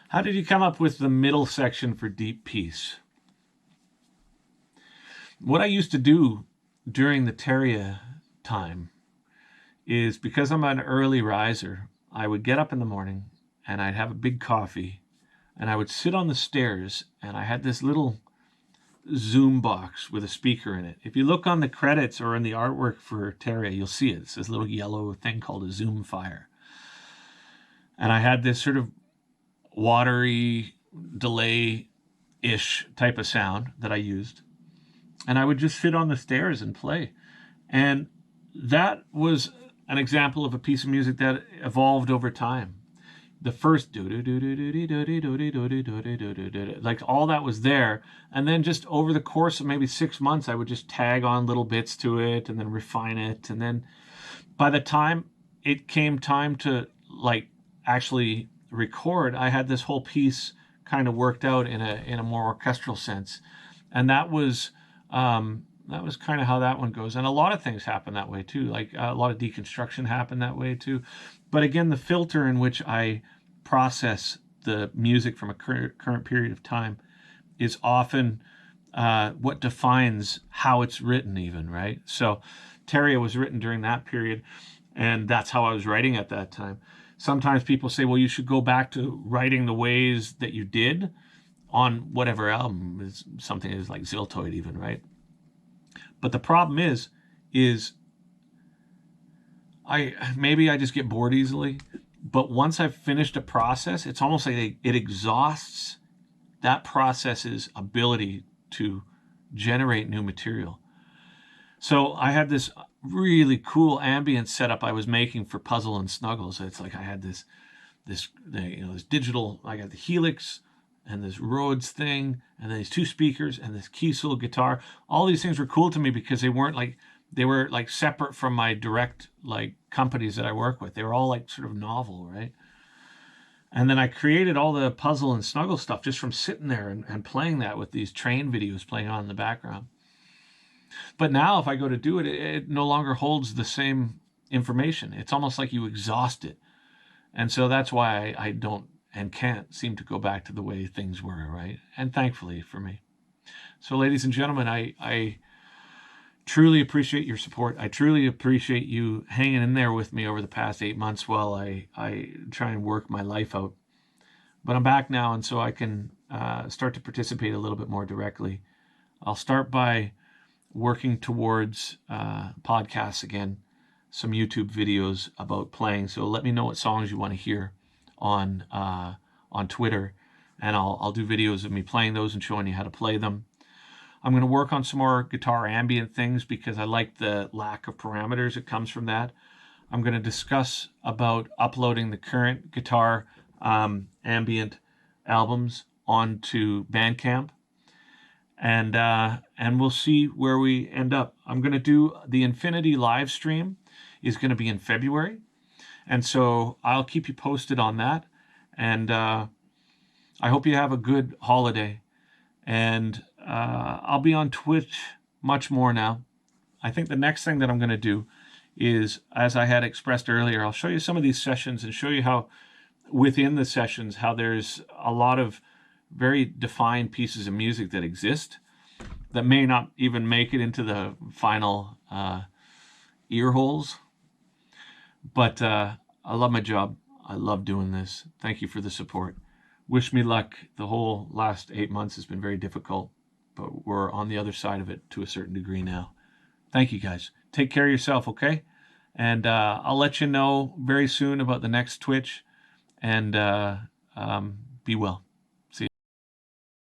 How did you come up with the middle section for Deep Peace? What I used to do during the Teria time is, because I'm an early riser, I would get up in the morning and I'd have a big coffee and I would sit on the stairs and I had this little Zoom box with a speaker in it. If you look on the credits or in the artwork for Teria, you'll see it. It's this little yellow thing called a Zoom Fire. And I had this sort of watery delay-ish type of sound that I used. And I would just sit on the stairs and play. And that was an example of a piece of music that evolved over time. The first like all that was there. And then just over the course of maybe 6 months, I would just tag on little bits to it and then refine it. And then by the time it came time to like actually record, I had this whole piece kind of worked out in a more orchestral sense. And that was kind of how that one goes. And a lot of things happen that way too. Like a lot of deconstruction happened that way too. But again, the filter in which I process the music from a current period of time is often what defines how it's written even, right? So Teria was written during that period, and that's how I was writing at that time. Sometimes people say, well, you should go back to writing the ways that you did on whatever album, is something is like Ziltoid even, right? But the problem is maybe I just get bored easily, but once I've finished a process, it's almost like it exhausts that process's ability to generate new material. So I had this really cool ambient setup I was making for Puzzle and Snuggles. It's like I had this digital, I got the Helix and this Rhodes thing, and then these two speakers and this Kiesel guitar. All these things were cool to me because they were like separate from my direct like companies that I work with. They were all like sort of novel, right? And then I created all the Puzzle and Snuggle stuff just from sitting there and playing that with these train videos playing on in the background. But now if I go to do it, it no longer holds the same information. It's almost like you exhaust it. And so that's why I don't and can't seem to go back to the way things were, right? And thankfully for me. So ladies and gentlemen, I truly appreciate your support. I truly appreciate you hanging in there with me over the past 8 months while I try and work my life out. But I'm back now, and so I can start to participate a little bit more directly. I'll start by working towards podcasts again, some YouTube videos about playing. So let me know what songs you want to hear on Twitter, and I'll do videos of me playing those and showing you how to play them. I'm going to work on some more guitar ambient things because I like the lack of parameters that comes from that. I'm going to discuss about uploading the current guitar ambient albums onto Bandcamp, and we'll see where we end up. I'm going to do the Infinity live stream is going to be in February, and so I'll keep you posted on that. And I hope you have a good holiday. And I'll be on Twitch much more now. I think the next thing that I'm going to do is, as I had expressed earlier, I'll show you some of these sessions and show you how within the sessions, how there's a lot of very defined pieces of music that exist that may not even make it into the final ear holes. But I love my job. I love doing this. Thank you for the support. Wish me luck. The whole last 8 months has been very difficult, but we're on the other side of it to a certain degree now. Thank you, guys. Take care of yourself, okay? And I'll let you know very soon about the next Twitch. And be well.